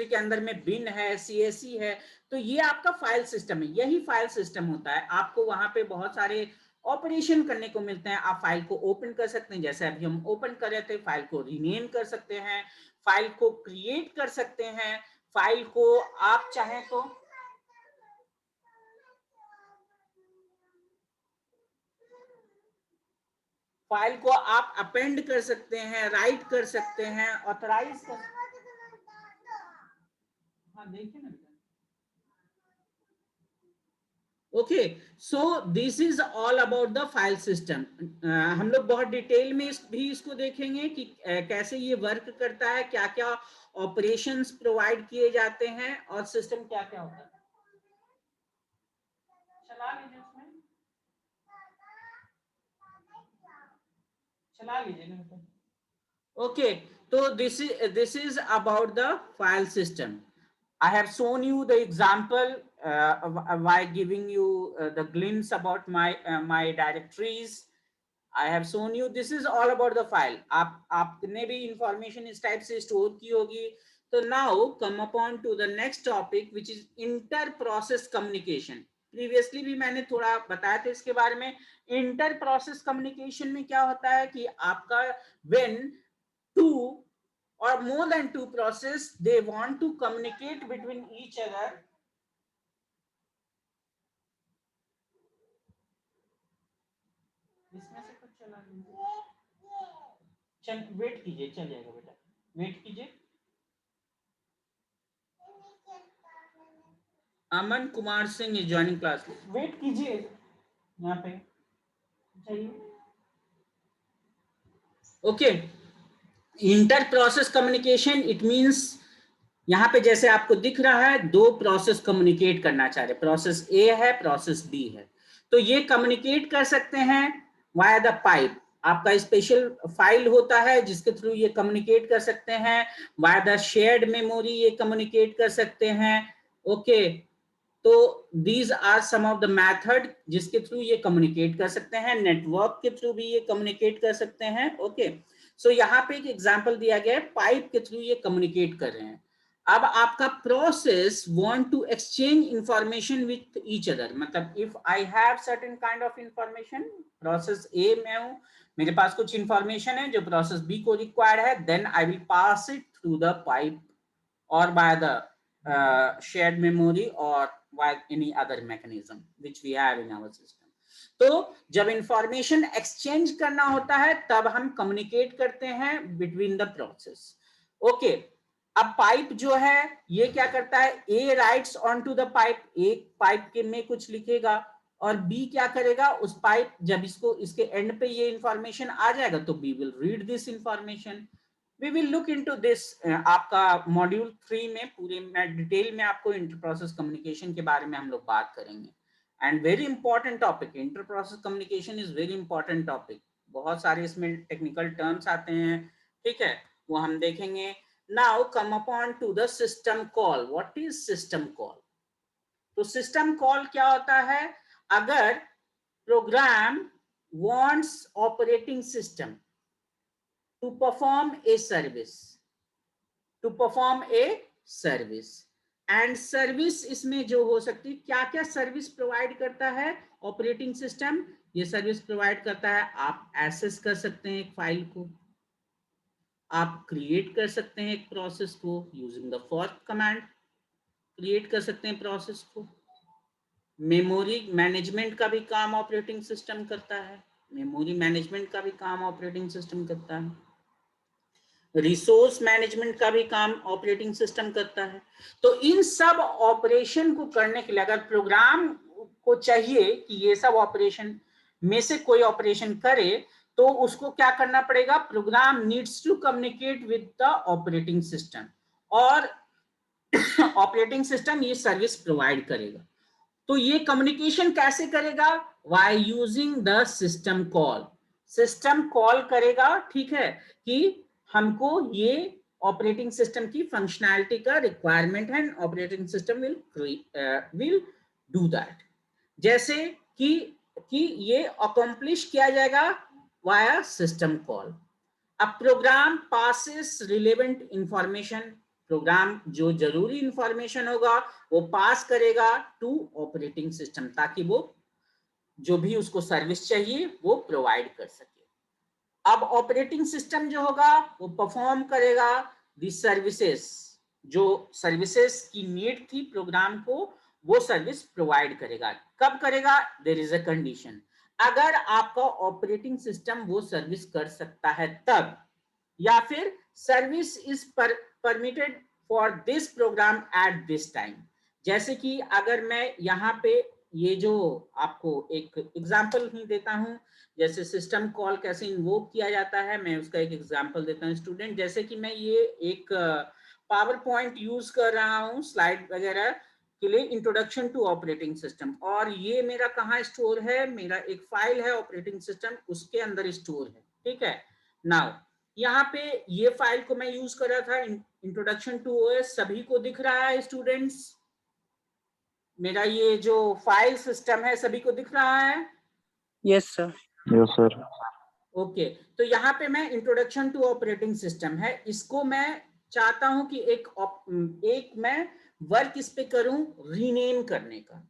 के अंदर में बिन है, सीएससी है, तो ये आपका फाइल सिस्टम है। यही फाइल सिस्टम होता है। आपको वहां पे बहुत सारे ऑपरेशन करने को मिलते हैं। आप फाइल को ओपन कर सकते हैं, जैसे अभी हम ओपन कर रहे थे, फाइल को रीनेम कर सकते हैं, फाइल को क्रिएट कर सकते हैं, फाइल को आप चाहें तो फाइल को आप अपेंड कर सकते हैं, राइट कर सकते हैं, ऑथराइज कर। हाँ देखिए ना। Okay, so this is all about the file system. हम लोग बहुत डिटेल में भी इसको देखेंगे कि कैसे ये वर्क करता है, क्या क्या ऑपरेशंस प्रोवाइड किए जाते हैं और सिस्टम क्या क्या होता है। चला लीजिए, उसमें चला लीजिए। ओके, तो this is about the file system. I have shown you the example by giving you the glimpse about my directories. I have shown you this is all about the file. आपने भी information इस type से store की होगी। तो now come upon to the next topic which is inter process communication. Previously भी मैंने थोड़ा बताया था इसके बारे में। इंटर प्रोसेस कम्युनिकेशन में क्या होता है कि आपका when two or more than two process they want to communicate between each other, इसमें से कुछ चला चल वेट कीजिए, चल जाएगा बेटा, वेट कीजिए। Aman Kumar Singh is joining class, wait कीजिए यहाँ पे चाहिए। Okay, inter process communication it means यहाँ पे जैसे आपको दिख रहा है दो प्रोसेस कम्युनिकेट करना चाह रहे, प्रोसेस ए है, प्रोसेस बी है, तो ये कम्युनिकेट कर सकते हैं वाया द पाइप। आपका स्पेशल फाइल होता है जिसके थ्रू ये कम्युनिकेट कर सकते हैं। वाया द शेयर्ड मेमोरी ये कम्युनिकेट कर सकते हैं। ओके, तो these are some of the method जिसके थ्रू ये कम्युनिकेट कर सकते हैं। नेटवर्क के थ्रू भी ये कम्युनिकेट कर सकते हैं। ओके, सो यहाँ पे एक एग्जांपल दिया गया है, पाइप के थ्रू ये कम्युनिकेट कर रहे हैं। अब आपका process want to exchange information with each other, मतलब if I have certain kind of information, process A में हूं, मेरे पास कुछ इंफॉर्मेशन है जो प्रोसेस बी को रिक्वायर्ड है, then I will pass it through the pipe और बाय द शेयर्ड मेमोरी और by any other mechanism which we have in our system. तो जब इंफॉर्मेशन एक्सचेंज करना होता है तब हम कम्युनिकेट करते हैं बिटवीन द प्रोसेस। ओके, अब पाइप जो है ये क्या करता है, A writes on to the pipe, एक पाइप के में कुछ लिखेगा और बी क्या करेगा, उस पाइप जब इसको इसके एंड पे ये इंफॉर्मेशन आ जाएगा तो B will read this information. We will look into this, आपका मॉड्यूल 3 में पूरे में डिटेल में आपको इंटर प्रोसेस कम्युनिकेशन के बारे में हम लोग बात करेंगे। And very important topic, inter process communication is very important topic. बहुत सारे इसमें टेक्निकल टर्म्स आते हैं, ठीक है, वो हम देखेंगे। Now come upon to the system call. What is system call? तो सिस्टम कॉल क्या होता है, अगर program wants operating system to perform a service and service इसमें जो हो सकती है, क्या क्या सर्विस प्रोवाइड करता है ऑपरेटिंग सिस्टम, ये सर्विस प्रोवाइड करता है, आप एक्सेस कर सकते हैं एक फाइल को, आप क्रिएट कर सकते हैं एक प्रोसेस को using the fork command, create कर सकते हैं प्रोसेस को। मेमोरी मैनेजमेंट का भी काम ऑपरेटिंग सिस्टम करता है, मेमोरी मैनेजमेंट का भी काम ऑपरेटिंग सिस्टम करता है, रिसोर्स मैनेजमेंट का भी काम ऑपरेटिंग सिस्टम करता है। तो इन सब ऑपरेशन को करने के लिए अगर प्रोग्राम को चाहिए कि ये सब ऑपरेशन में से कोई ऑपरेशन करे तो उसको क्या करना पड़ेगा, program needs to communicate with the operating system और ऑपरेटिंग सिस्टम ये सर्विस प्रोवाइड करेगा। तो ये कम्युनिकेशन कैसे करेगा, by using the system call. System call करेगा, ठीक है, कि हमको ये ऑपरेटिंग सिस्टम की फंक्शनैलिटी का रिक्वायरमेंट है, operating system will do that. जैसे कि कि ये अकॉम्प्लिश किया जाएगा वाया सिस्टम कॉल। अब program passes relevant information, program जो जरूरी इंफॉर्मेशन होगा वो पास करेगा टू ऑपरेटिंग सिस्टम, ताकि वो जो भी उसको सर्विस चाहिए वो प्रोवाइड कर सके। अब ऑपरेटिंग सिस्टम जो होगा वो परफॉर्म करेगा दी सर्विसेज, जो सर्विसेज की नीड थी प्रोग्राम को, वो सर्विस प्रोवाइड करेगा। कब करेगा? देयर इज अ कंडीशन, अगर आपका ऑपरेटिंग सिस्टम वो सर्विस कर सकता है तब, या फिर service is permitted for this program at this time. जैसे कि अगर मैं यहाँ पे ये जो आपको एक एग्जांपल ही देता हूं, जैसे सिस्टम कॉल कैसे इन्वोक किया जाता है, मैं उसका एक एग्जांपल देता हूं स्टूडेंट। जैसे कि मैं ये एक पावर पॉइंट यूज कर रहा हूं स्लाइड वगैरह के लिए, इंट्रोडक्शन टू ऑपरेटिंग सिस्टम, और ये मेरा कहाँ स्टोर है, मेरा एक फाइल है ऑपरेटिंग सिस्टम, उसके अंदर स्टोर है। ठीक है, नाउ यहाँ पे ये फाइल को मैं यूज कर रहा था, इंट्रोडक्शन टू ओएस, सभी को दिख रहा है स्टूडेंट्स? मेरा ये जो फाइल सिस्टम है सभी को दिख रहा है? Yes, sir. Yes, sir. Okay, तो यहाँ पे मैं इंट्रोडक्शन टू ऑपरेटिंग सिस्टम है, इसको मैं चाहता हूं कि एक मैं वर्क इस पे करूं रीनेम करने का।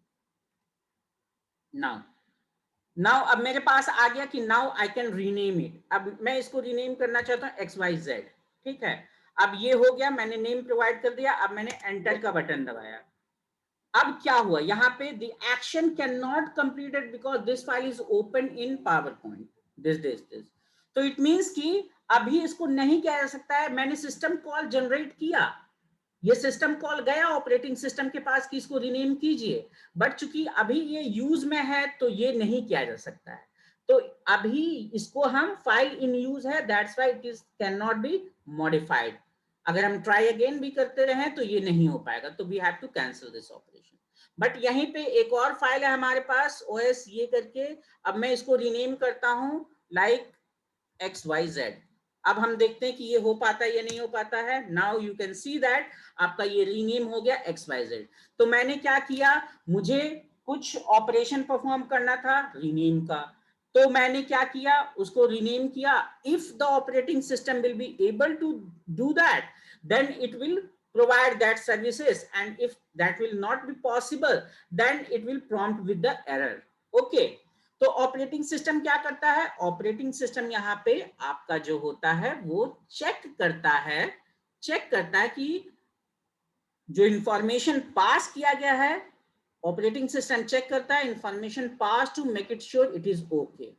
नाउ अब मेरे पास आ गया कि now I can rename it. अब मैं इसको रीनेम करना चाहता हूं XYZ। ठीक है, अब ये हो गया, मैंने नेम प्रोवाइड कर दिया, अब मैंने एंटर का बटन दबाया। अब क्या हुआ यहाँ पे, the action can not completed because this file is open in power point, this. तो इट मीन्स कि अभी इसको नहीं किया जा सकता है। मैंने सिस्टम कॉल जनरेट किया, ये सिस्टम कॉल गया ऑपरेटिंग सिस्टम के पास कि इसको रीनेम कीजिए, बट चूंकि अभी ये यूज में है तो ये नहीं किया जा सकता है। तो अभी इसको हम फाइल इन यूज है, that's why it is can not be modified. अगर हम ट्राई अगेन भी करते रहे तो ये नहीं हो पाएगा, तो we have to cancel this operation. But यहीं पे एक और फाइल है हमारे पास OS ये करके, अब मैं इसको रीनेम करता हूं लाइक XYZ। अब हम देखते हैं कि ये हो पाता है या नहीं हो पाता है। Now you can see that आपका ये रीनेम हो गया XYZ। तो मैंने क्या किया, मुझे कुछ ऑपरेशन परफॉर्म करना था रीनेम का, तो मैंने क्या किया, उसको रीनेम किया। If the operating system will be able to do that, then it will provide that services, and if that will not be possible, then it will prompt with the error. Okay, तो operating system क्या करता है, operating system यहाँ पे आपका जो होता है वो चेक करता है कि जो इंफॉर्मेशन पास किया गया है, ऑपरेटिंग सिस्टम चेक करता है information pass to make it sure it is okay.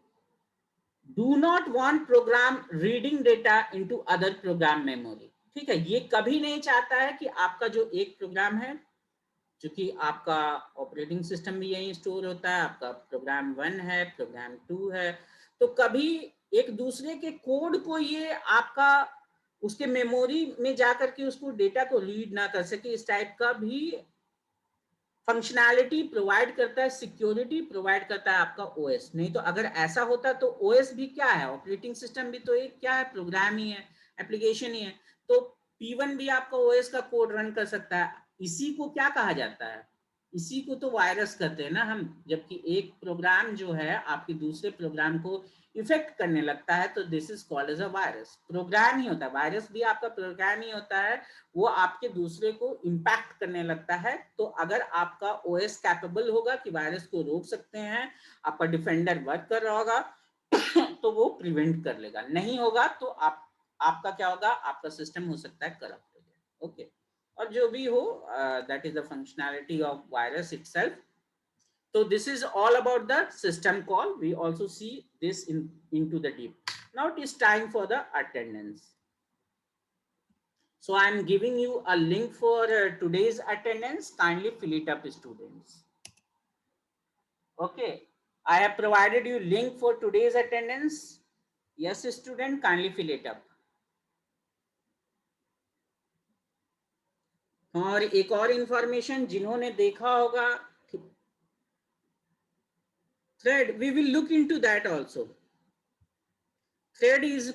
Do not want program reading data into other program memory. ठीक है, ये कभी नहीं चाहता है कि आपका जो एक प्रोग्राम है, क्योंकि आपका ऑपरेटिंग सिस्टम भी यही स्टोर होता है, आपका प्रोग्राम 1 है, प्रोग्राम 2 है, तो कभी एक दूसरे के कोड को ये आपका उसके मेमोरी में जाकर के उसको डेटा को रीड ना कर सके, इस टाइप का भी फंक्शनैलिटी प्रोवाइड करता है, सिक्योरिटी प्रोवाइड करता है आपका OS। नहीं तो अगर ऐसा होता तो OS भी क्या है, ऑपरेटिंग सिस्टम भी तो एक क्या है, प्रोग्राम ही है, एप्लीकेशन ही है। तो P1 भी आपका OS का कोड रन कर सकता है। इसी को क्या कहा जाता है, इसी को तो वायरस कहते हैं ना हम। जबकि एक प्रोग्राम जो है आपके दूसरे प्रोग्राम को इफेक्ट करने लगता है तो this is called as a virus. Program ही होता है, वायरस भी आपका प्रोग्राम ही होता है, वो आपके दूसरे को इंपैक्ट करने लगता है। तो अगर आपका OS कैपेबल होगा कि वायरस को रोक सकते हैं, आपका डिफेंडर वर्क कर रहा होगा तो वो प्रिवेंट कर लेगा, नहीं होगा तो आपका क्या होगा, आपका सिस्टम हो सकता है करप्ट हो जाए। ओके, और जो भी हो, that is the functionality of virus itself. So this is all about the system call. We also see this into the deep. Now it is time for the attendance. So I am giving you a link for today's attendance. Kindly fill it up, students. Okay, I have provided you link for today's attendance. Yes, student, kindly fill it up. और एक और information जिन्होंने देखा होगा, thread, we will look into that also. Thread is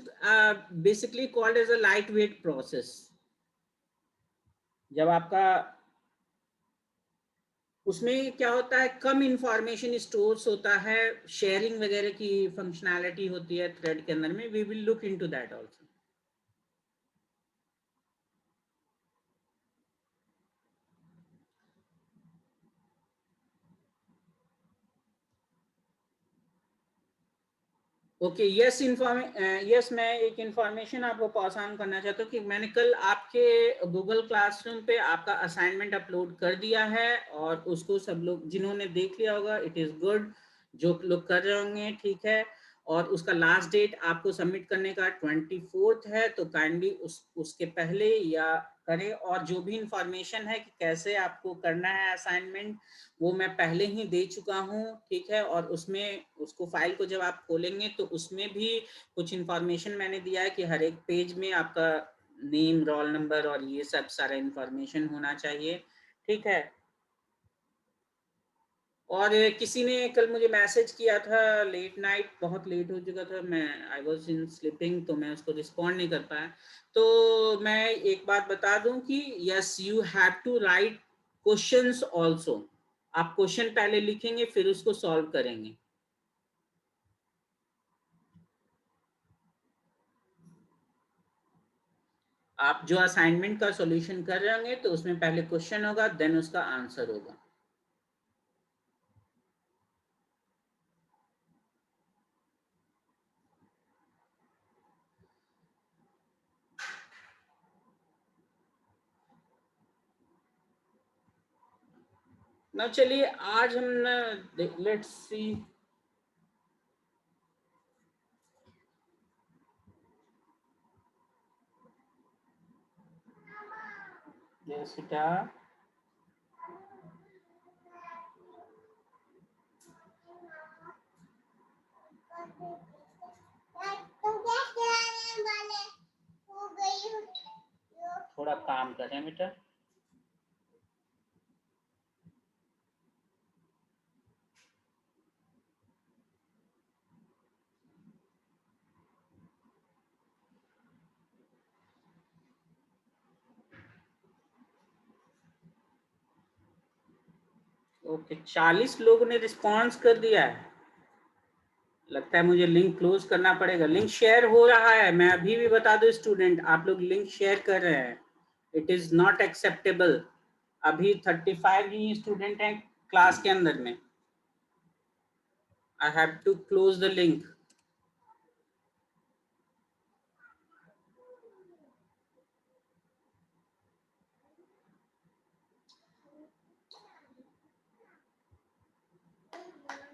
basically called as a lightweight process. जब आपका उसमें क्या होता है, कम इंफॉर्मेशन स्टोर्स होता है, शेयरिंग वगैरह की फंक्शनैलिटी होती है थ्रेड के अंदर में. We will look into that also. Okay, yes yes, मैं एक इंफॉर्मेशन आपको पास ऑन करना चाहता हूँ कि मैंने कल आपके गूगल क्लासरूम पे आपका असाइनमेंट अपलोड कर दिया है, और उसको सब लोग जिन्होंने देख लिया होगा, इट इज गुड. जो लोग कर रहे होंगे ठीक है. और उसका लास्ट डेट आपको सबमिट करने का 24th है, तो काइंडली उसके पहले या करें. और जो भी इंफॉर्मेशन है कि कैसे आपको करना है असाइनमेंट, वो मैं पहले ही दे चुका हूँ, ठीक है. और उसमें उसको फाइल को जब आप खोलेंगे तो उसमें भी कुछ इंफॉर्मेशन मैंने दिया है कि हर एक पेज में आपका नेम, रोल नंबर और ये सब सारा इंफॉर्मेशन होना चाहिए, ठीक है. और किसी ने कल मुझे मैसेज किया था लेट नाइट, बहुत लेट हो चुका था, मैं आई वॉज इन स्लीपिंग, तो मैं उसको रिस्पॉन्ड नहीं कर पाया. तो मैं एक बात बता दूं कि yes, you have to write questions also. आप क्वेश्चन पहले लिखेंगे फिर उसको सॉल्व करेंगे. आप जो असाइनमेंट का सॉल्यूशन कर रहे होंगे तो उसमें पहले क्वेश्चन होगा, देन उसका आंसर होगा. ना चलिए आज हम लेट्स सी. यस बेटा. थोड़ा काम कर रहे हैं बेटा. ओके, 40 लोगों ने रिस्पॉन्स कर दिया है. लगता है मुझे लिंक क्लोज करना पड़ेगा. लिंक शेयर हो रहा है, मैं अभी भी बता दूं स्टूडेंट, आप लोग लिंक शेयर कर रहे हैं. It is not acceptable. अभी 35 ही स्टूडेंट हैं क्लास के अंदर में. I have to close the link.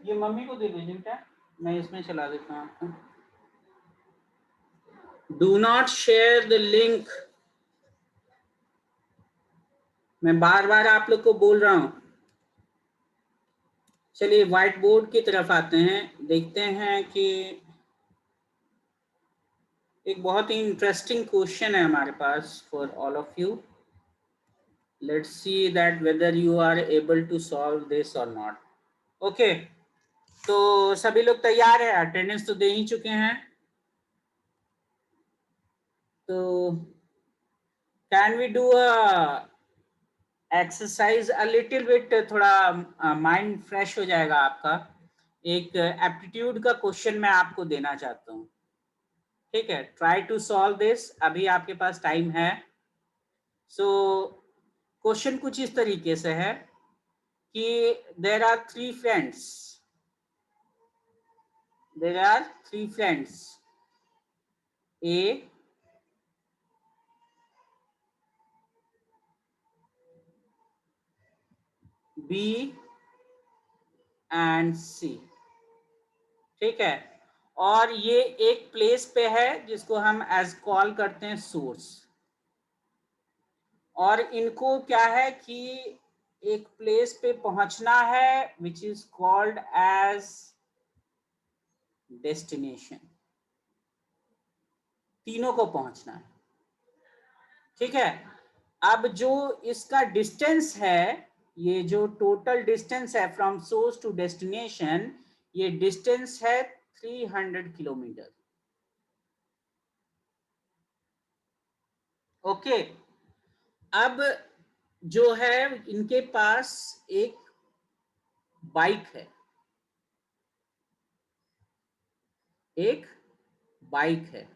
ये मम्मी को दे दीजिए बेटा, मैं इसमें चला देता हूँ आपको. Do not share the link. मैं बार बार आप लोग को बोल रहा हूं. चलिए व्हाइट बोर्ड की तरफ आते हैं, देखते हैं कि एक बहुत ही इंटरेस्टिंग क्वेश्चन है हमारे पास for all of you. Let's see that whether you are able to solve this और नॉट. ओके, तो सभी लोग तैयार है, अटेंडेंस तो दे ही चुके हैं. तो can we do a exercise a little bit, थोड़ा माइंड फ्रेश हो जाएगा आपका. एक एप्टीट्यूड का क्वेश्चन मैं आपको देना चाहता हूँ, ठीक है. ट्राई टू सॉल्व दिस, अभी आपके पास टाइम है. सो क्वेश्चन कुछ इस तरीके से है कि there are three friends. There are three friends, A, B and C, ठीक है. और ये एक प्लेस पे है जिसको हम एज कॉल करते हैं सोर्स. और इनको क्या है कि एक प्लेस पे पहुंचना है which is called as destination. तीनों को पहुंचना है, ठीक है. अब जो इसका डिस्टेंस है, ये जो टोटल डिस्टेंस है फ्रॉम सोर्स टू डेस्टिनेशन, ये डिस्टेंस है 300 किलोमीटर. ओके, अब जो है इनके पास एक बाइक है, एक बाइक है।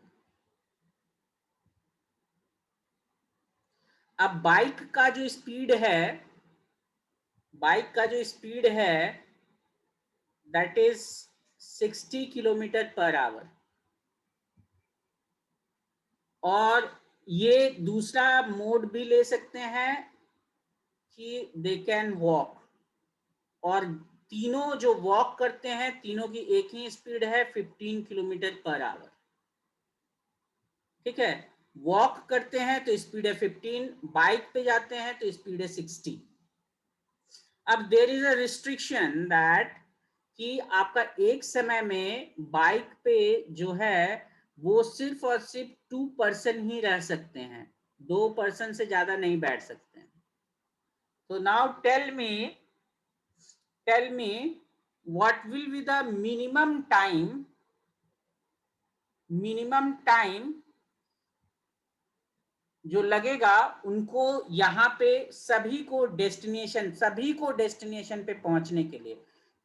अब बाइक का जो स्पीड है, बाइक का जो स्पीड है that is 60 kilometre per hour. और ये दूसरा मोड भी ले सकते हैं कि दे कैन वॉक, और तीनों जो वॉक करते हैं तीनों की एक ही स्पीड है 15 किलोमीटर पर आवर। ठीक है, वॉक करते हैं तो स्पीड है 15, बाइक पे जाते हैं तो स्पीड है 60। अब there is a restriction that कि आपका एक समय में बाइक पे जो है वो सिर्फ और सिर्फ 2 पर्सन ही रह सकते हैं, 2 पर्सन से ज्यादा नहीं बैठ सकते हैं। तो now tell me what will be the minimum time जो लगेगा उनको यहाँ पे सभी को डेस्टिनेशन पे पहुंचने के लिए।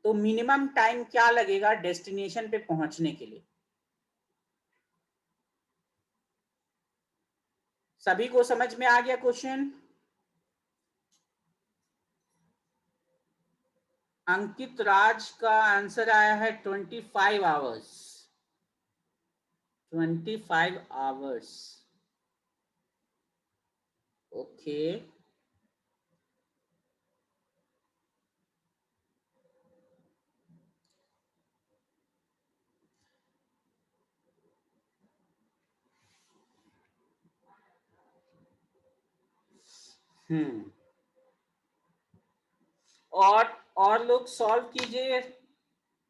तो मिनिमम टाइम क्या लगेगा डेस्टिनेशन पे पहुंचने के लिए? सभी को समझ में आ गया क्वेश्चन? अंकित राज का आंसर आया है 25 आवर्स। 25 hours, okay. और लोग सॉल्व कीजिए,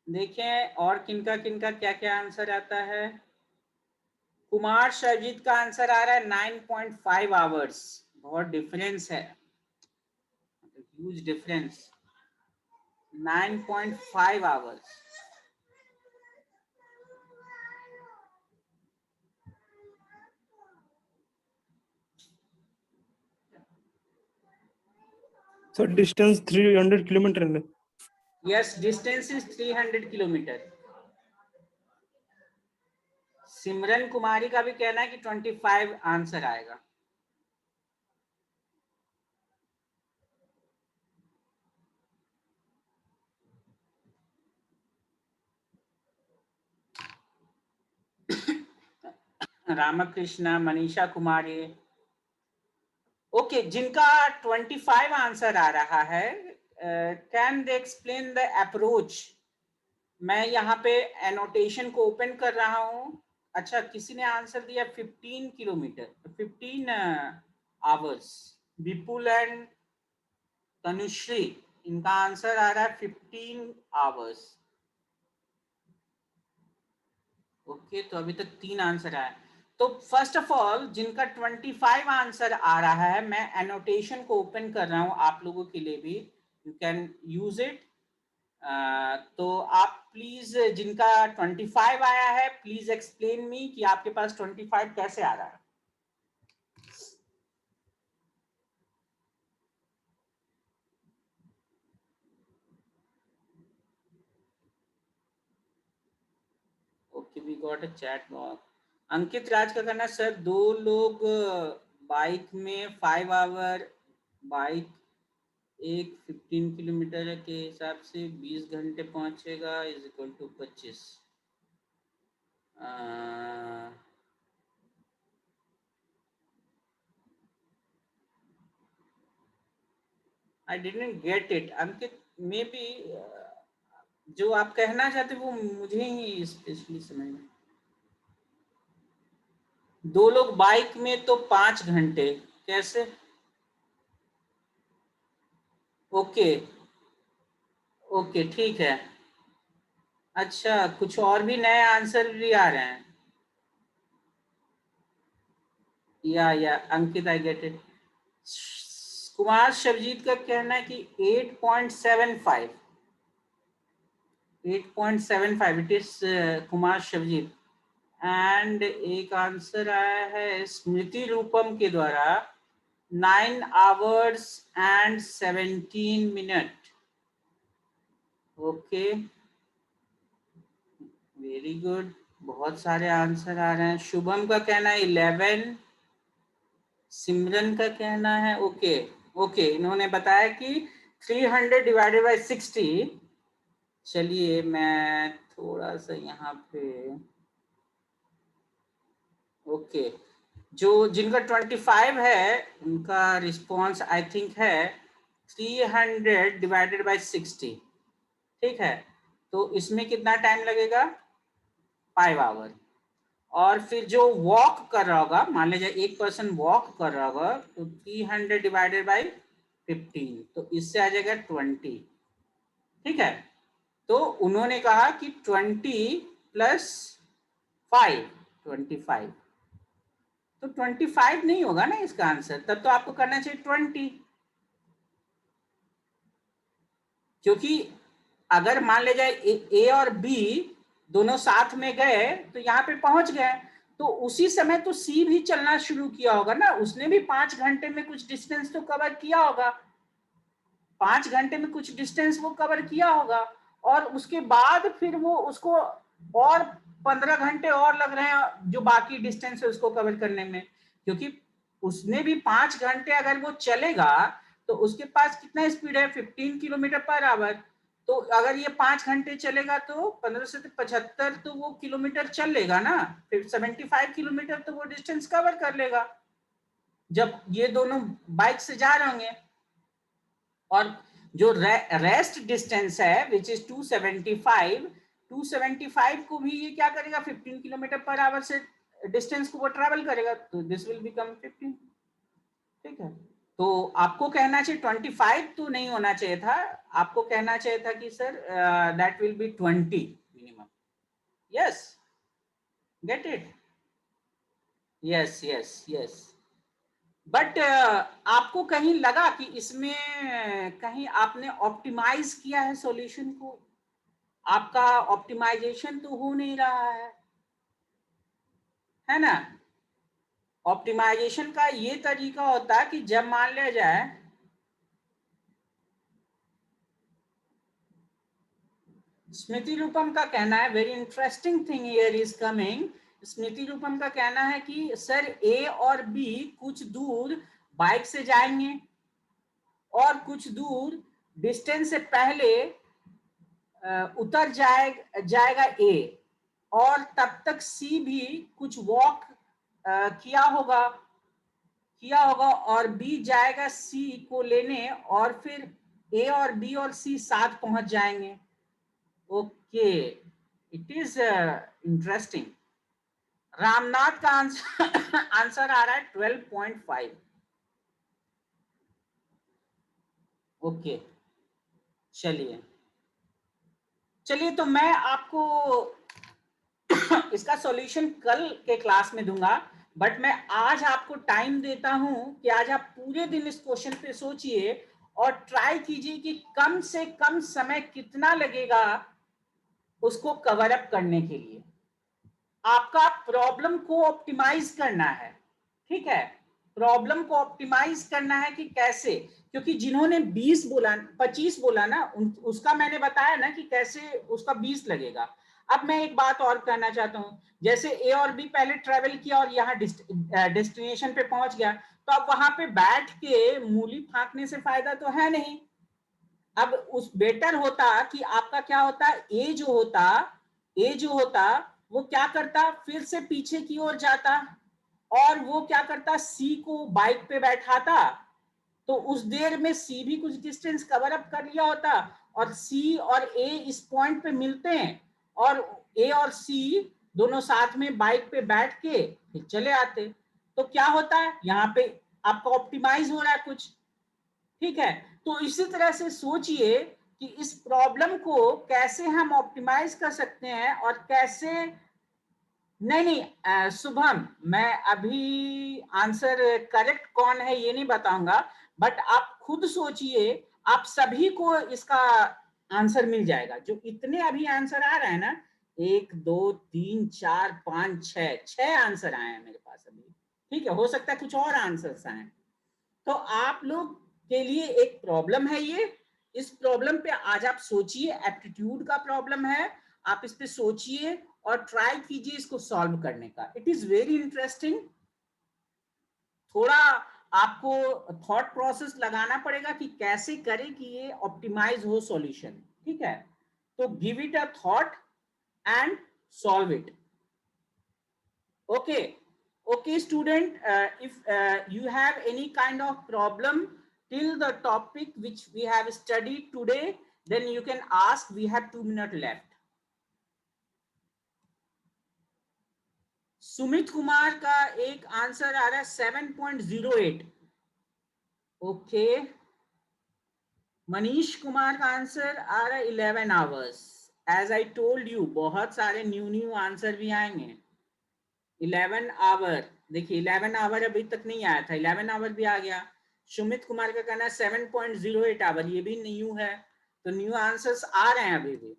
देखें और किनका किनका क्या क्या आंसर आता है। कुमार शर्जित का आंसर आ रहा है 9.5 आवर्स। बहुत डिफरेंस है, huge difference, 9.5 hours. So distance 300 kilometer है। Yes, distance is 300 kilometre. Simran Kumari का भी कहना है कि 25 आंसर आएगा। रामकृष्णा, मनीषा कुमारी, ओके। जिनका 25 आंसर आ रहा है, can they explain the approach? मैं यहाँ पे एनोटेशन को ओपन कर रहा हूँ। अच्छा, किसी ने आंसर दिया 15 kilometre, 15 hours. Vipul and Tanushree, इनका आंसर आ रहा है 15 आवर्स। ओके, तो अभी तक 3 आंसर आया। तो फर्स्ट ऑफ ऑल जिनका 25 आंसर आ रहा है, मैं एनोटेशन को ओपन कर रहा हूँ आप लोगों के लिए भी, यू कैन यूज इट। तो आप प्लीज, जिनका 25 आया है, प्लीज एक्सप्लेन मी कि आपके पास 25 कैसे आ रहा है। Okay, we got a chat box. Ankit Raj का कहना, सर 2 लोग बाइक में 5 आवर, बाइक एक 15 किलोमीटर के हिसाब से 20 घंटे पहुंचेगा is equal to 25। I didn't get it Ankit, maybe जो आप कहना चाहते वो मुझे ही स्पेशली समझ में। 2 लोग बाइक में तो 5 घंटे कैसे? ओके ओके, ठीक है। अच्छा, कुछ और भी नए आंसर भी आ रहे हैं। या अंकित, आई गेट इट। कुमार शबजीत का कहना है कि 8.75 इट इज कुमार शबजीत। एंड एक आंसर आया है स्मृति रूपम के द्वारा 9 hours and 17 minute. Okay, very good, बहुत सारे आंसर आ रहे हैं। शुभम का कहना है 11, सिमरन का कहना है ओके ओके, इन्होंने बताया कि 300 डिवाइडेड बाय 60। चलिए मैं थोड़ा सा यहाँ पे ओके, जो जिनका 25 है उनका रिस्पॉन्स आई थिंक है 300 डिवाइडेड बाय 60। ठीक है, तो इसमें कितना टाइम लगेगा? 5 आवर। और फिर जो वॉक कर रहा होगा, मान लीजिए एक पर्सन वॉक कर रहा होगा, तो 300 डिवाइडेड बाय 15, तो इससे आ जाएगा 20। ठीक है, तो उन्होंने कहा कि 20 प्लस 5, 25। तो 25 नहीं होगा ना इसका आंसर, तब तो आपको करना चाहिए 20, क्योंकि अगर मान ले जाए ए और बी दोनों साथ में गए तो यहाँ पे पहुंच गए, तो उसी समय तो सी भी चलना शुरू किया होगा ना, उसने भी 5 घंटे में कुछ डिस्टेंस तो कवर किया होगा, 5 घंटे में कुछ डिस्टेंस वो कवर किया होगा, और उसके बाद फिर वो उसको और 15 घंटे और लग रहे हैं जो बाकी डिस्टेंस है उसको कवर करने में, क्योंकि उसने भी 5 घंटे अगर वो चलेगा तो उसके पास कितना स्पीड है? 15 किलोमीटर पर आवर। तो अगर ये 5 घंटे चलेगा तो 15 से 75 तो वो किलोमीटर चल लेगा ना, फिर 75 किलोमीटर तो वो डिस्टेंस कवर कर लेगा जब ये दोनों बाइक से जा रहे होंगे। और जो रेस्ट डिस्टेंस है विच इज 275 को भी ये क्या करेगा? 15 किलोमीटर पर आवर से डिस्टेंस को वो ट्रैवल करेगा, तो दिस विल बिकम 15। ठीक है, तो आपको कहना चाहिए 25 तो नहीं होना चाहिए था, आपको कहना चाहिए था कि sir that will be 20 minimum. Yes, get it? Yes yes yes. But आपको कहीं लगा कि इसमें कहीं आपने ऑप्टिमाइज किया है सॉल्यूशन को? आपका ऑप्टिमाइजेशन तो हो नहीं रहा है ना? ऑप्टिमाइजेशन का ये तरीका होता है कि जब मान लिया जाए स्मृति रूपम का कहना है, very interesting thing here is coming. Smriti Rupam का कहना है कि सर ए और बी कुछ दूर बाइक से जाएंगे और कुछ दूर डिस्टेंस से पहले उतर जाएगा ए, और तब तक सी भी कुछ वॉक किया होगा और बी जाएगा सी को लेने, और फिर ए और बी और सी साथ पहुंच जाएंगे। Okay, it is interesting. Ramnath का आंसर आंसर आ रहा है 12.5। ओके, चलिए तो मैं आपको इसका सॉल्यूशन कल के क्लास में दूंगा, बट मैं आज आपको टाइम देता हूं कि आज आप पूरे दिन इस क्वेश्चन पे सोचिए और ट्राई कीजिए कि कम से कम समय कितना लगेगा उसको कवर अप करने के लिए। आपका प्रॉब्लम को ऑप्टिमाइज करना है, ठीक है, प्रॉब्लम को ऑप्टिमाइज करना है कि कैसे, क्योंकि जिन्होंने 20 बोला 25 बोला ना उसका मैंने बताया ना कि कैसे उसका 20 लगेगा। अब मैं एक बात और कहना चाहता हूं, जैसे ए और बी पहले ट्रेवल किया और यहाँ डेस्टिनेशन पे पहुंच गया, तो अब वहां पे बैठ के मूली फांकने से फायदा तो है नहीं। अब उस बेटर होता कि आपका क्या होता, ए जो होता वो क्या करता, फिर से पीछे की ओर जाता और वो क्या करता, सी को बाइक पे बैठाता, तो उस देर में सी भी कुछ डिस्टेंस कवर अप कर लिया होता, और सी और ए इस पॉइंट पे मिलते हैं और ए और सी दोनों साथ में बाइक पे बैठ के फिर चले आते, तो क्या होता है यहाँ पे आपका ऑप्टिमाइज हो रहा है कुछ। ठीक है, तो इसी तरह से सोचिए कि इस प्रॉब्लम को कैसे हम ऑप्टिमाइज कर सकते हैं और कैसे नहीं शुभम, मैं अभी आंसर करेक्ट कौन है ये नहीं बताऊंगा, बट आप खुद सोचिए, आप सभी को इसका आंसर मिल जाएगा। जो इतने अभी आंसर आ रहे हैं ना, 1 2 3 4 5 6 आंसर आए हैं मेरे पास अभी। ठीक है, हो सकता है कुछ और आंसर्स आए। तो आप लोग के लिए एक प्रॉब्लम है ये, इस प्रॉब्लम पे आज आप सोचिए, एप्टीट्यूड का प्रॉब्लम है, आप इस पे सोचिए और ट्राई कीजिए इसको सॉल्व करने का। It is very interesting. थोड़ा आपको थॉट प्रोसेस लगाना पड़ेगा कि कैसे करें कि ये ऑप्टिमाइज हो सॉल्यूशन, ठीक है? तो give it a thought and solve it. Okay student, if you have any kind of problem till the topic which we have studied today, then you can ask. We have 2 minutes left. Sumit Kumar का एक answer आ रहा है 7.08. Okay, Manish Kumar का answer आ रहा है 11 hours. As I told you, बहुत सारे न्यू आंसर भी आएंगे. 11 आवर, देखिए 11 आवर अभी तक नहीं आया था, 11 आवर भी आ गया. सुमित कुमार का कहना है 7.08 आवर, ये भी न्यू है. तो न्यू आंसर्स आ रहे हैं अभी भी.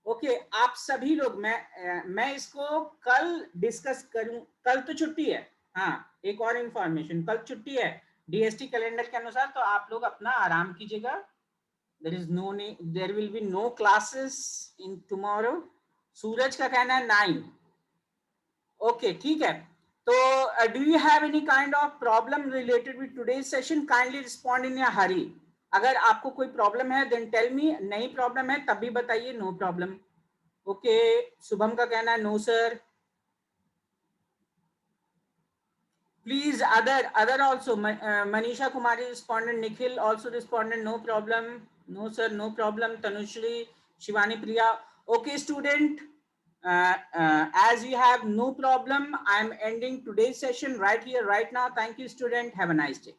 ओके, आप सभी लोग, मैं इसको कल डिस्कस करूं. कल तो छुट्टी है. हाँ, एक और इंफॉर्मेशन, कल छुट्टी है डीएसटी कैलेंडर के अनुसार, तो आप लोग अपना आराम कीजिएगा. There will be no classes in tomorrow. Suraj का कहना है 9. ओके, ठीक है. तो do you have any kind of problem related with today's session? Kindly respond in a hurry. अगर आपको कोई प्रॉब्लम है देन टेल मी. नहीं प्रॉब्लम है तब भी बताइए, नो प्रॉब्लम. ओके, शुभम का कहना है no sir. Please other also. Manisha Kumari responded, Nikhil also responded, no problem. No sir, no problem. Tanushree, Shivani Priya. Okay student, as you have no problem, I am ending today's session right here, right now. Thank you student, have a nice day.